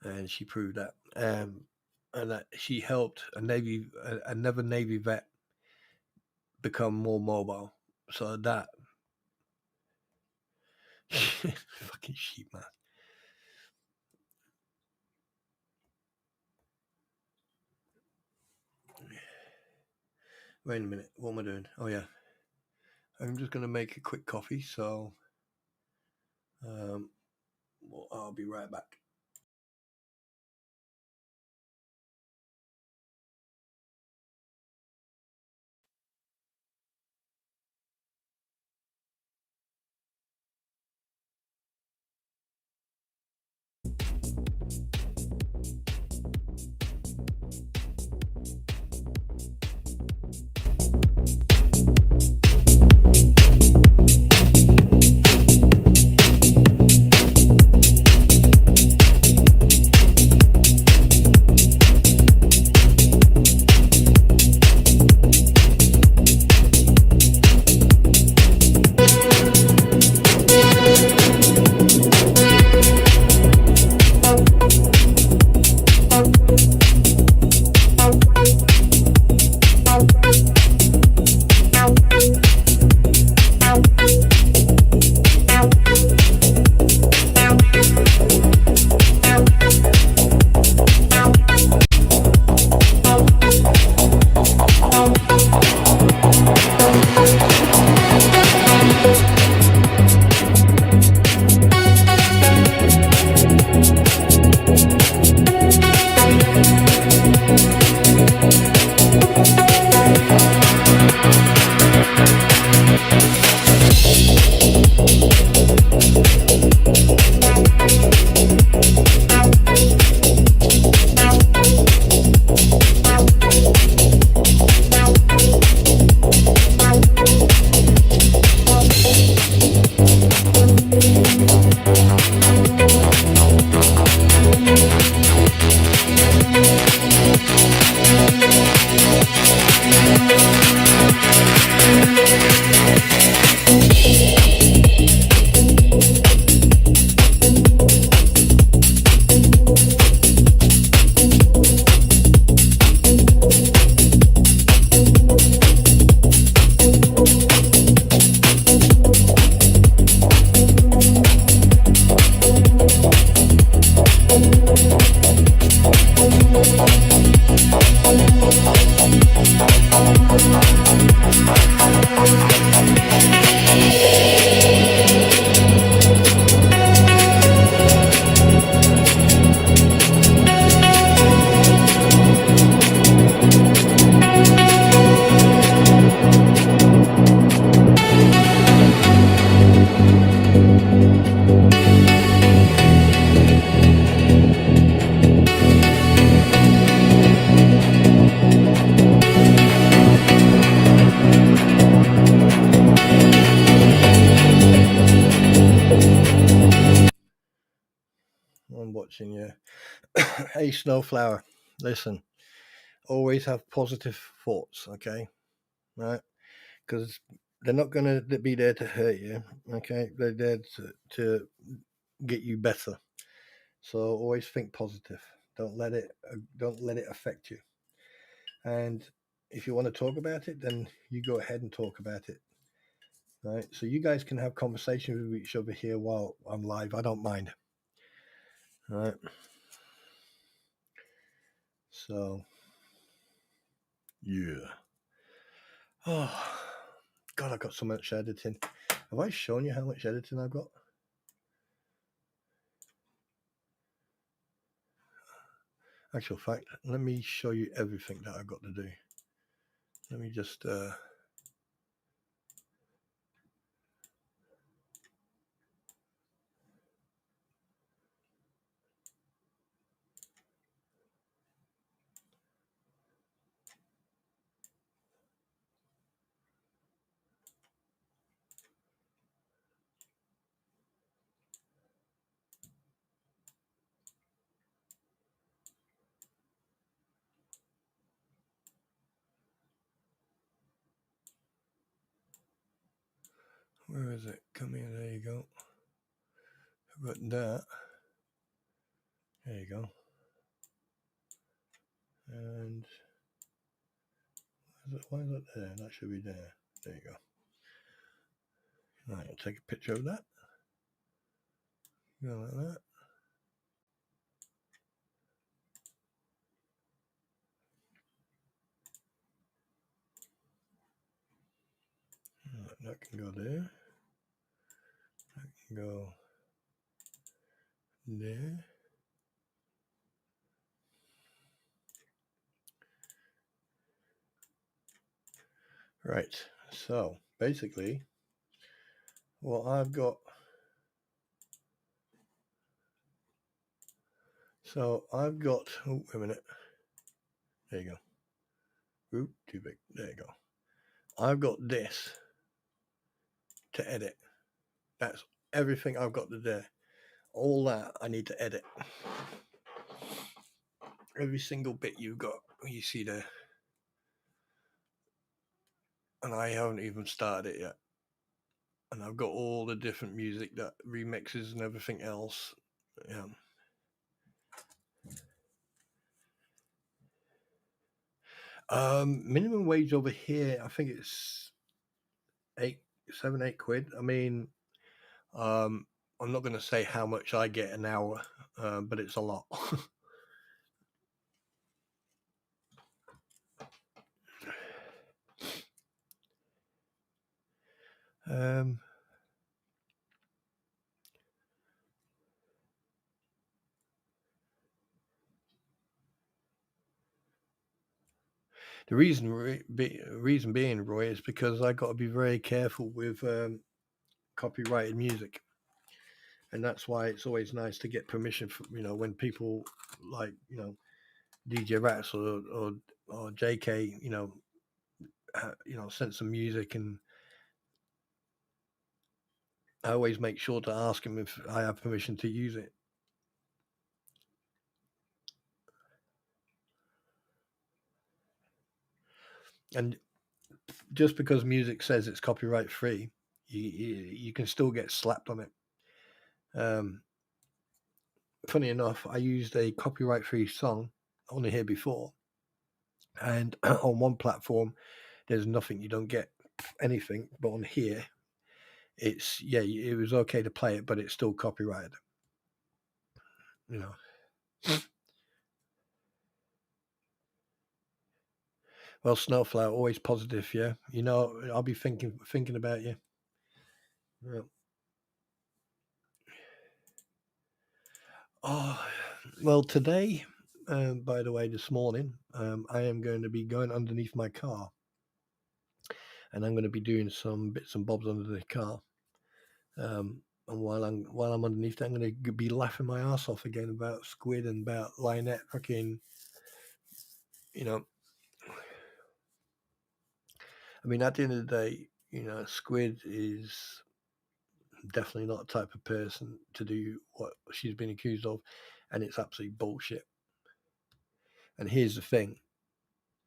and she proved that. And that she helped another Navy vet become more mobile. So that fucking sheep, man. Wait a minute, what am I doing? Oh yeah, I'm just gonna make a quick coffee. So I'll be right back. I'm watching you. Hey, Snowflower, listen. Always have positive thoughts, okay? Right? Because they're not going to be there to hurt you, okay? They're there to get you better. So always think positive. Don't let it affect you. And if you want to talk about it, then you go ahead and talk about it. Right? So you guys can have conversations with each other here while I'm live. I don't mind. All right. So yeah. Oh God, I got so much editing. Have I shown you how much editing I've got? Actual fact, let me show you everything that I've got to do. Let me just Where is it? Come here. There you go. I've got that. There you go. And why is that there? That should be there. There you go. Right, I'll take a picture of that. Go like that. Right, that can go there. That can go there. Right, so basically what I've got, oh, wait a minute. There you go. Oop, too big. There you go. I've got this to edit. That's everything I've got to do. All that I need to edit. Every single bit you see there. And I haven't even started it yet. And I've got all the different music that remixes and everything else. Yeah. Minimum wage over here, I think it's 8 quid. I mean, I'm not going to say how much I get an hour, but it's a lot. The reason being, Roy, is because I got to be very careful with copyrighted music, and that's why it's always nice to get permission from, when people like, DJ Rats or JK, sent some music, and I always make sure to ask him if I have permission to use it. And just because music says it's copyright free, you can still get slapped on it. Funny enough, I used a copyright free song on here before, and on one platform there's nothing, you don't get anything, but on here it was okay to play it, but it's still copyrighted. Well, Snowflower, always positive, yeah. I'll be thinking about you. Yeah. Oh, well, today, by the way, this morning, I am going to be going underneath my car, and I'm going to be doing some bits and bobs under the car. And while I'm underneath that, I'm going to be laughing my ass off again about Squid and about Lynette fucking, I mean, at the end of the day, Squid is definitely not the type of person to do what she's been accused of, and it's absolutely bullshit. And here's the thing: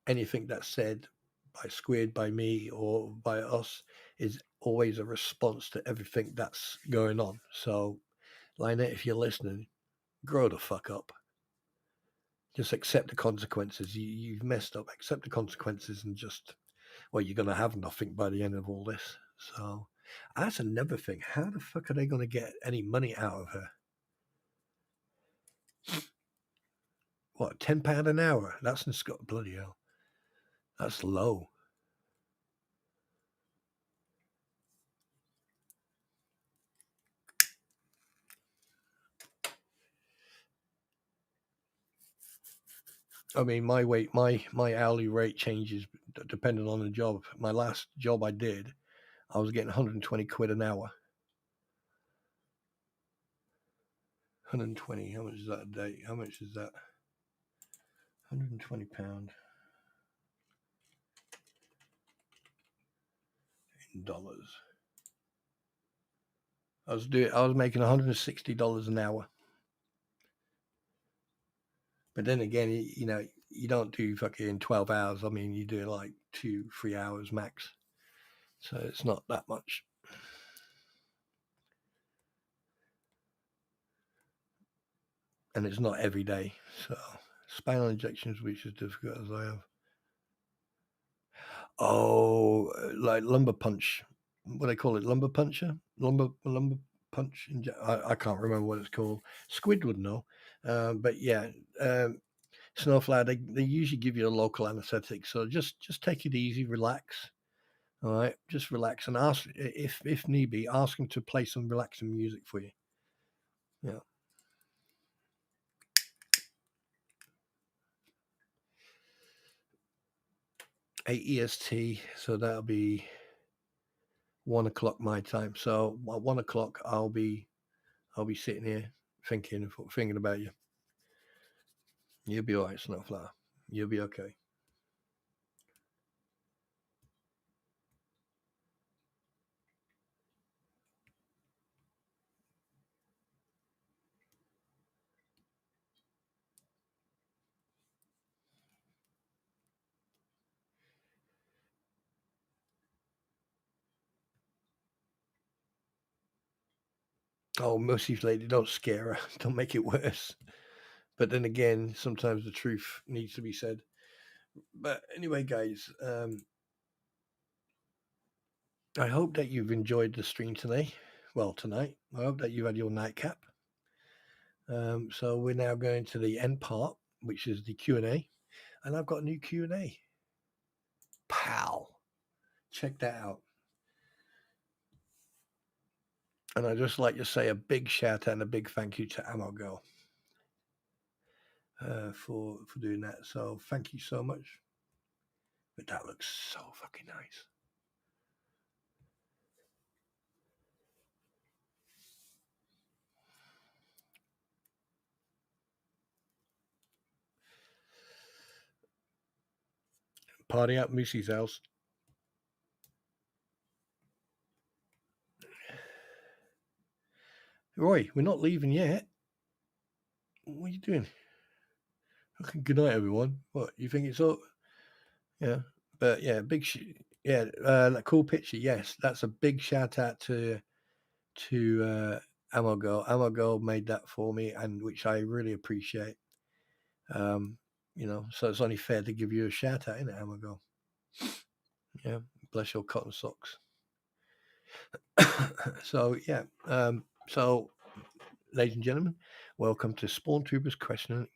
anything that's said by Squid, by me, or by us is always a response to everything that's going on. So, Lynette, if you're listening, grow the fuck up. Just accept the consequences. You've messed up. Accept the consequences, and just, well, you're going to have nothing by the end of all this. So that's another thing. How the fuck are they going to get any money out of her? What, £10 an hour? That's in Scotland. Bloody hell. That's low. I mean, my hourly rate changes depending on the job. My last job I did, I was getting 120 quid an hour. 120. How much is that a day? How much is that? £120 in dollars. I was making $160 an hour. But then again, you don't do fucking 12 hours. I mean, you do like 2-3 hours max. So it's not that much. and it's not every day. So spinal injections, which is difficult as I have. Oh, like lumbar punch. What do they call it? Lumbar puncher? Lumbar punch? I can't remember what it's called. Squid would know. But yeah, Snowflower, they usually give you a local anesthetic. So just take it easy, relax. All right, just relax and ask, if need be, ask them to play some relaxing music for you. Yeah. Eight EST, so that'll be 1 o'clock my time. So at 1 o'clock, I'll be sitting here thinking about you. You'll be all right, Snowflower. You'll be okay. Oh, Mercy's lady, don't scare her. Don't make it worse. But then again, sometimes the truth needs to be said. But anyway, guys, I hope that you've enjoyed the stream today. Well, tonight. I hope that you had your nightcap. So we're now going to the end part, which is the Q&A. And I've got a new Q&A. Pow! Check that out. And I'd just like to say a big shout out and a big thank you to Ammo Girl for doing that. So thank you so much. But that looks so fucking nice. Party at Missy's house. Roy, we're not leaving yet. What are you doing? Okay, good night, everyone. What, you think it's up? Yeah. But yeah, that cool picture. Yes, that's a big shout out to Ammo Girl. Ammo Girl made that for me, and which I really appreciate. So it's only fair to give you a shout out, isn't it, Ammo Girl? Yeah, bless your cotton socks. So yeah, so ladies and gentlemen, welcome to Spawn Troopers questions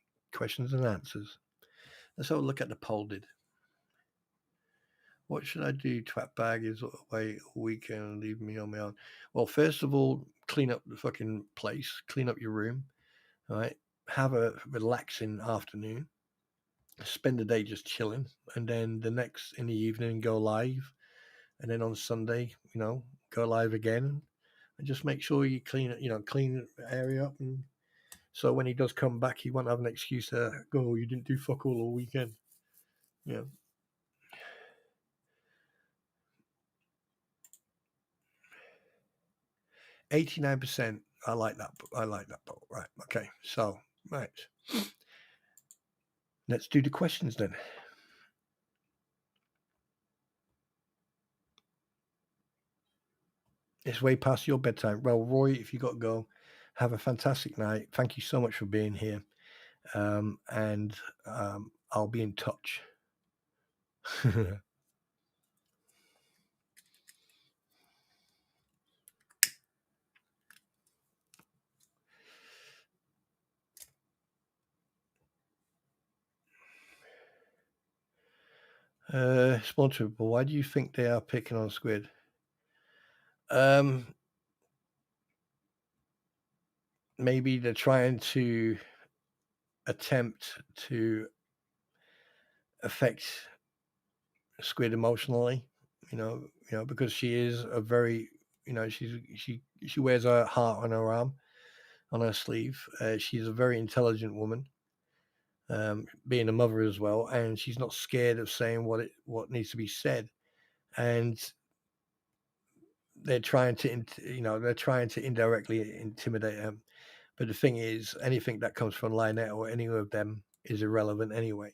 and answers. Let's have a look at the poll. What should I do? Twat bag is away all weekend, leave me on my own. Well, first of all, clean up the fucking place, clean up your room, all right? Have a relaxing afternoon, spend the day just chilling, and then in the evening, go live, and then on Sunday, go live again, and just make sure you clean the area up, and so when he does come back, he won't have an excuse to go, you didn't do fuck all weekend. Yeah. 89%. I like that. Right. Okay. So, right. Let's do the questions then. It's way past your bedtime. Well, Roy, if you got to go, have a fantastic night. Thank you so much for being here. And I'll be in touch. Sponsor, but why do you think they are picking on Squid? Maybe they're trying to attempt to affect Squid emotionally, because she is a very, she wears her heart on her arm, on her sleeve. She's a very intelligent woman, being a mother as well, and she's not scared of saying what needs to be said. And they're trying to indirectly intimidate her. But the thing is, anything that comes from Lynette or any of them is irrelevant anyway,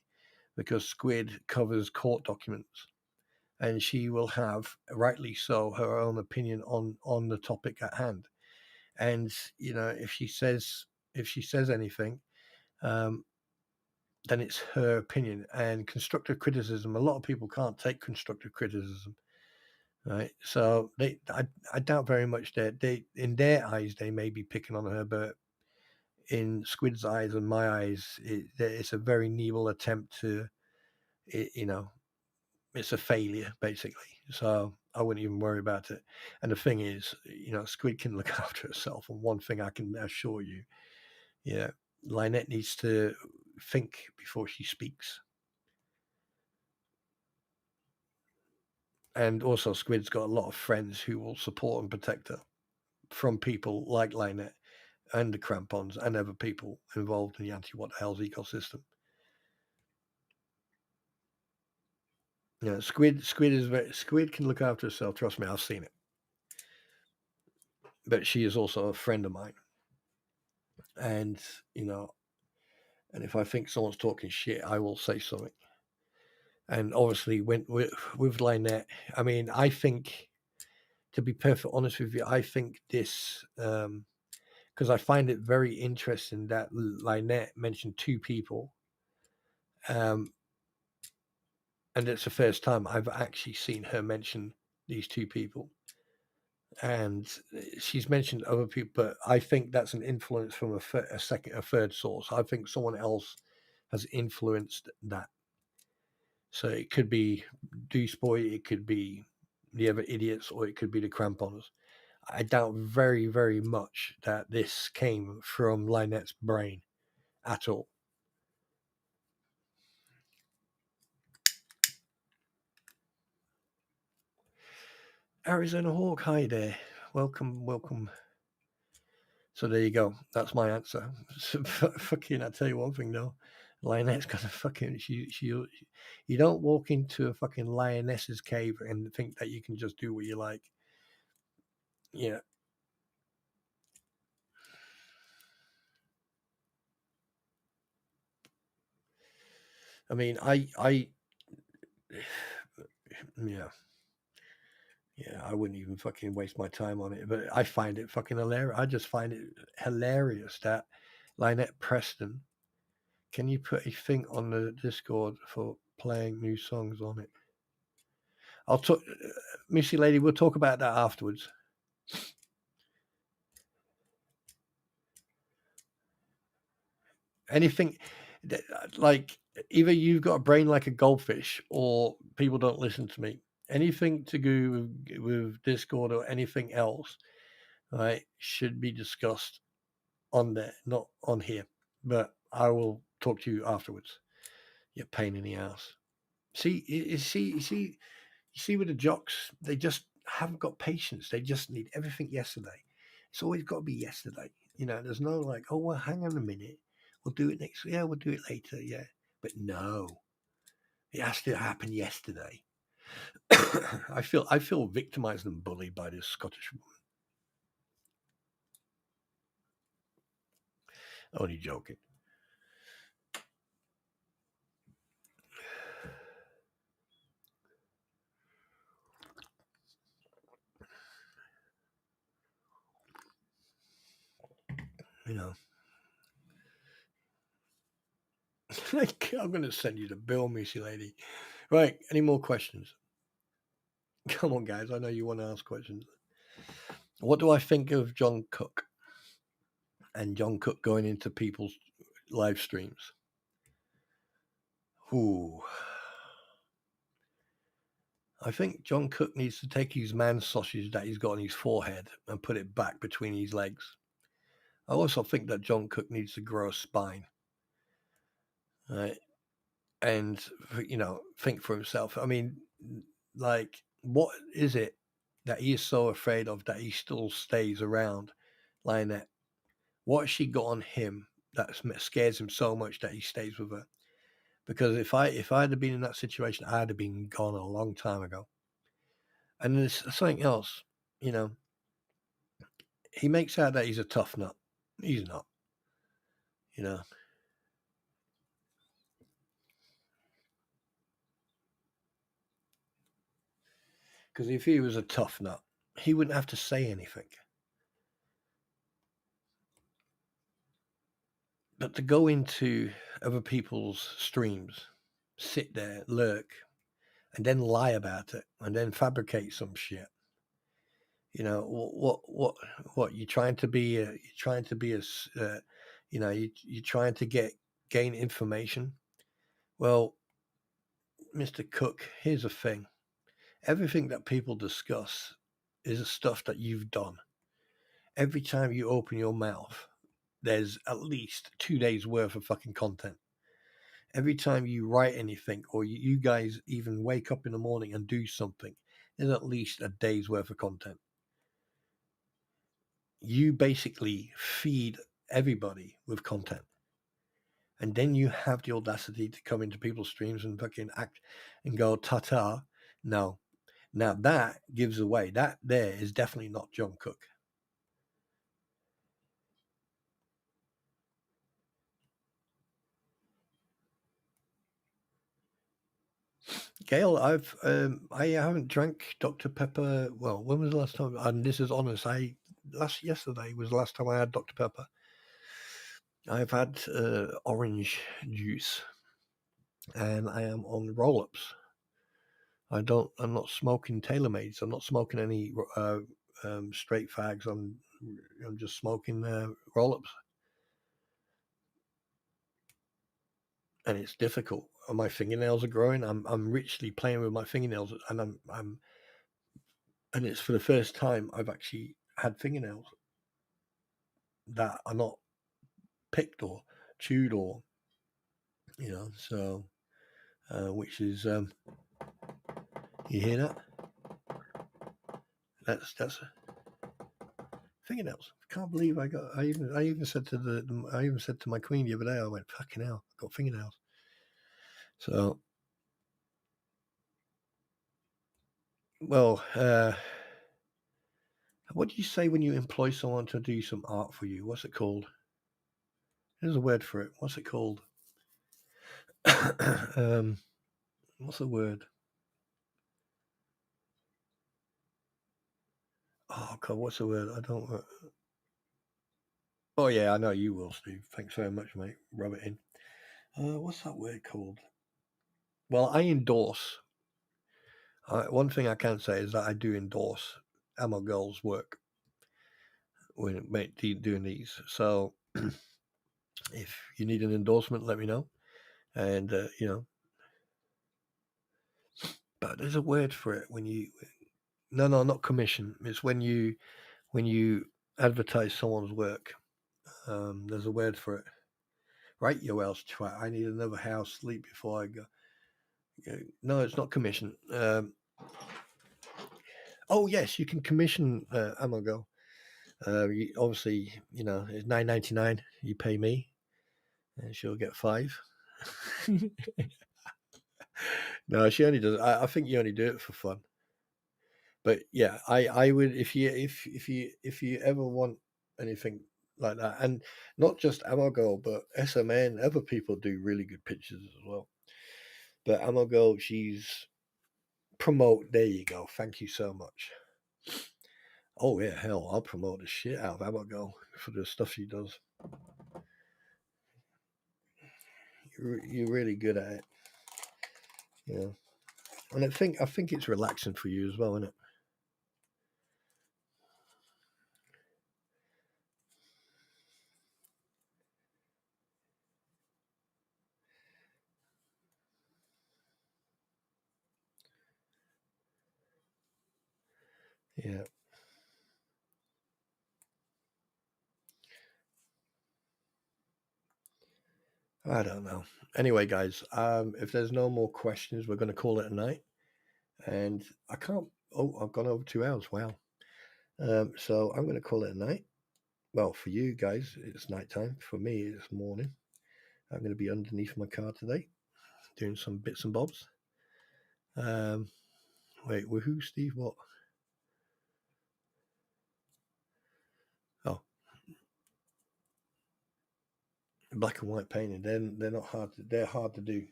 because Squid covers court documents, and she will have, rightly so, her own opinion on the topic at hand. And if she says anything, then it's her opinion. And constructive criticism, a lot of people can't take constructive criticism, right? So I doubt very much that in their eyes they may be picking on her, but in Squid's eyes and my eyes, it's a very feeble attempt to, it's a failure basically. So I wouldn't even worry about it. And the thing is, Squid can look after herself. And one thing I can assure you, Lynette needs to think before she speaks. And also, Squid's got a lot of friends who will support and protect her from people like Lynette and the Crampons and other people involved in the anti-what-the-hell's ecosystem. Squid can look after herself. Trust me, I've seen it. But she is also a friend of mine. And, and if I think someone's talking shit, I will say something. And obviously, with Lynette, I mean, I think, to be perfectly honest with you, I think this, because I find it very interesting that Lynette mentioned two people. And it's the first time I've actually seen her mention these two people. And she's mentioned other people, but I think that's an influence from a third source. I think someone else has influenced that. So it could be Deuce Boy, it could be the other idiots, or it could be the Crampons. I doubt very, very much that this came from Lynette's brain at all. Arizona Hawk, hi there. Welcome. So there you go. That's my answer. Fucking, I tell you one thing though. Lynette's gonna fucking you don't walk into a fucking lioness's cave and think that you can just do what you like. Yeah. I mean, I yeah, I wouldn't even fucking waste my time on it, but I find it fucking hilarious. I just find it hilarious that Lynette Preston, can you put a thing on the Discord for playing new songs on it? I'll talk, Missy Lady, we'll talk about that afterwards. Anything like either you've got a brain like a goldfish or people don't listen to me. Anything to do with Discord or anything else, right, should be discussed on there, not on here. But I will talk to you afterwards. You pain in the ass. See, you see with the jocks, they just haven't got patience. They just need everything yesterday. It's always got to be yesterday. There's no like, oh well, hang on a minute. We'll do it next. Yeah, we'll do it later. Yeah, but no, it has to happen yesterday. I feel victimized and bullied by this Scottish woman. Only joking. I'm going to send you the bill, Missy Lady. Right, any more questions? Come on, guys. I know you want to ask questions. What do I think of John Cook? And John Cook going into people's live streams? Ooh. I think John Cook needs to take his man sausage that he's got on his forehead and put it back between his legs. I also think that John Cook needs to grow a spine. Right? And, think for himself. I mean, like, what is it that he is so afraid of that he still stays around Lynette? What has she got on him that scares him so much that he stays with her? Because if I'd have been in that situation, I'd have been gone a long time ago. And there's something else, he makes out that he's a tough nut. He's not, Because if he was a tough nut, he wouldn't have to say anything. But to go into other people's streams, sit there, lurk, and then lie about it, and then fabricate some shit. You know, what? You're trying to be you're trying to gain information. Well, Mr. Cook, here's the thing. Everything that people discuss is stuff that you've done. Every time you open your mouth, there's at least 2 days worth of fucking content. Every time you write anything, or you guys even wake up in the morning and do something, there's at least a day's worth of content. You basically feed everybody with content. And then you have the audacity to come into people's streams and fucking act and go ta-ta. No. Now that gives away. That there is definitely not John Cook. Gail, I haven't drank Dr. Pepper. Well, when was the last time? And this is honest. Yesterday was the last time I had Dr. Pepper. I've had orange juice, and I am on roll-ups. I'm not smoking tailor-mades. I'm not smoking any straight fags. I'm just smoking roll-ups, and it's difficult. My fingernails are growing. I'm richly playing with my fingernails, and and it's for the first time I've actually had fingernails that are not picked or chewed or, so, which is, you hear that? That's fingernails. I can't believe I even said to my queen the other day, I went, fucking hell, I've got fingernails. So, well, what do you say when you employ someone to do some art for you? What's it called? There's a word for it. What's it called? What's the word? Oh God, what's the word? I don't. Oh yeah, I know you will, Steve. Thanks very much, mate. Rub it in. What's that word called? Well, I endorse. One thing I can say is that I do endorse Ammo Girl's work when doing these. So, if you need an endorsement, let me know. And but there's a word for it when you. No, not commission. It's when you advertise someone's work. There's a word for it. Right, you else twat. I need another house sleep before I go. No, it's not commission. Oh yes, you can commission Ammo Girl. Obviously, it's $9.99. You pay me, and she'll get 5. No, she only does. I think you only do it for fun. But yeah, I would if you ever want anything like that, and not just Ammo Girl, but SMN. Other people do really good pictures as well. But Ammo Girl, she's promote. There you go. Thank you so much. Oh yeah, hell, I'll promote the shit out of Ammo Girl for the stuff she does. You're really good at it. Yeah, and I think it's relaxing for you as well, isn't it? Yeah. I don't know. Anyway, guys, if there's no more questions, we're going to call it a night. And I can't. Oh, I've gone over 2 hours. Wow. So I'm going to call it a night. Well, for you guys, it's nighttime. For me, it's morning. I'm going to be underneath my car today, doing some bits and bobs. Wait, woohoo, Steve? What? Oh, black and white painting. They're not hard. They're hard to do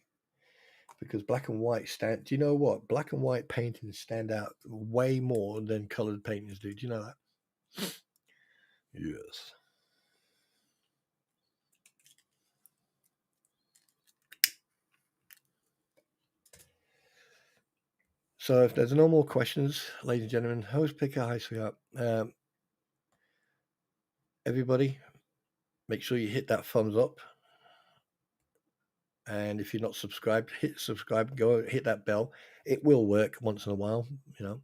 because black and white stand. Do you know what? Black and white paintings stand out way more than colored paintings do. Do you know that? Yes. So if there's no more questions, ladies and gentlemen, host picker, hi sweetheart. Everybody, make sure you hit that thumbs up. And if you're not subscribed, hit subscribe, go hit that bell. It will work once in a while, you know.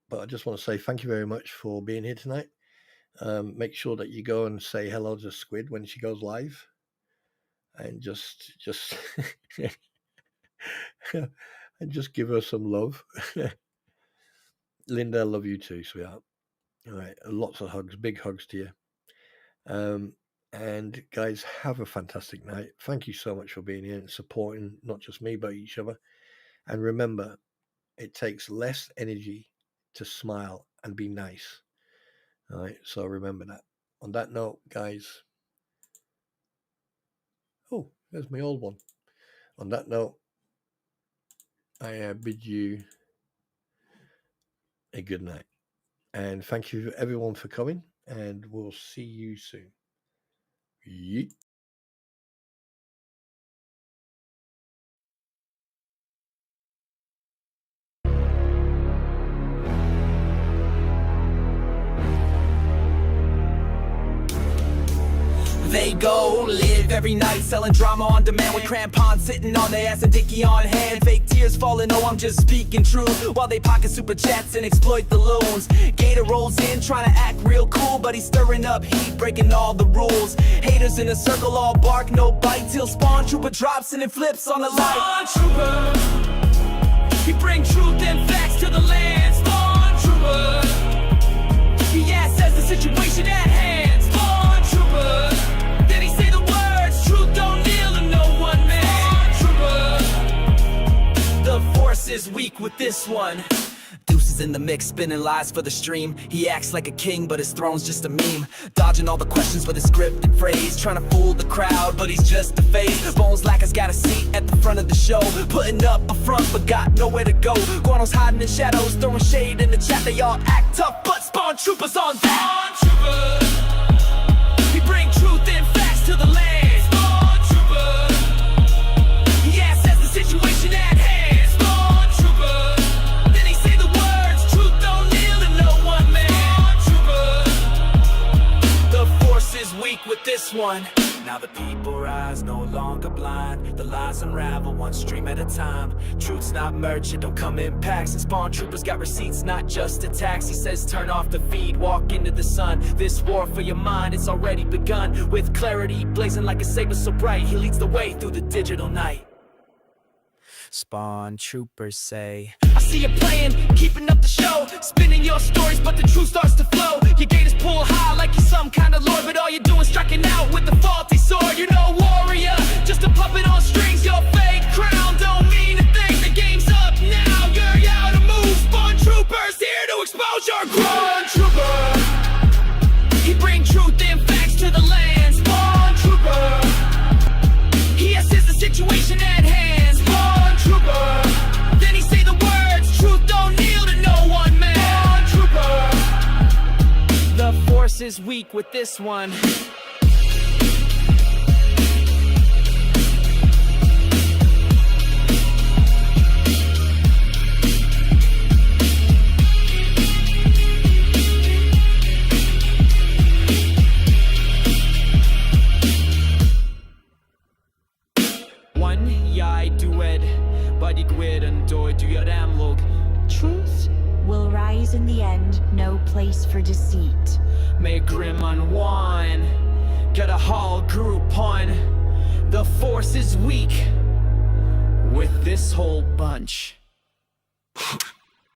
But I just want to say thank you very much for being here tonight. Make sure that you go and say hello to Squid when she goes live. And just and just give her some love. Linda, I love you too, sweetheart. All right, lots of hugs, big hugs to you. And guys, have a fantastic night. Thank you so much for being here and supporting not just me, but each other. And remember, it takes less energy to smile and be nice. All right, so remember that. On that note, guys. Oh, there's my old one. On that note, I bid you a good night. And thank you everyone for coming, and we'll see you soon. Yeet. They go live every night selling drama on demand with crampons sitting on their ass and dicky on hand. Fake tears falling, oh I'm just speaking truth, while they pocket super chats and exploit the loons. Gator rolls in trying to act real cool, but he's stirring up heat, breaking all the rules. Haters in a circle, all bark, no bite, till Spawn Trooper drops and it flips on the light. Spawn Trooper, he bring truth and facts to the land. Spawn Trooper, he assesses the situation at hand. Spawn Trooper, is weak with this one. Deuces in the mix, spinning lies for the stream. He acts like a king, but his throne's just a meme. Dodging all the questions with a scripted phrase, trying to fool the crowd, but he's just a face. Bones Lacker's got a seat at the front of the show, putting up a front, but got nowhere to go. Guano's hiding in shadows, throwing shade in the chat. They all act tough, but Spawn Trooper's on that. Spawn Trooper, he bring truth and facts to the land. Spawn Trooper, he assesses the situation at hand. With this one, now the people rise, no longer blind. The lies unravel one stream at a time. Truth's not merch, it don't come in packs. And Spawn Troopers got receipts, not just attacks. He says turn off the feed, walk into the sun. This war for your mind, it's already begun. With clarity blazing like a saber so bright, he leads the way through the digital night. Spawn Troopers say, I see you playing, keeping up the show, spinning your stories, but the truth starts to flow. Your gators pull high like you're some kind of lord, but all you're doing striking out with the faulty sword. You're no warrior, just a puppet on strings. Your fake crown don't mean a thing. The game's up now, you're out of move. Spawn Troopers here to expose your groove. Spawn Trooper, he bring truth and facts to the land. Spawn Trooper, he assesses the situation at hand. Trooper, then he say the words, truth don't kneel to no one man. Trooper, the force is weak with this one. Truth will rise in the end, no place for deceit. May grim unwind, get a whole group on. The force is weak with this whole bunch.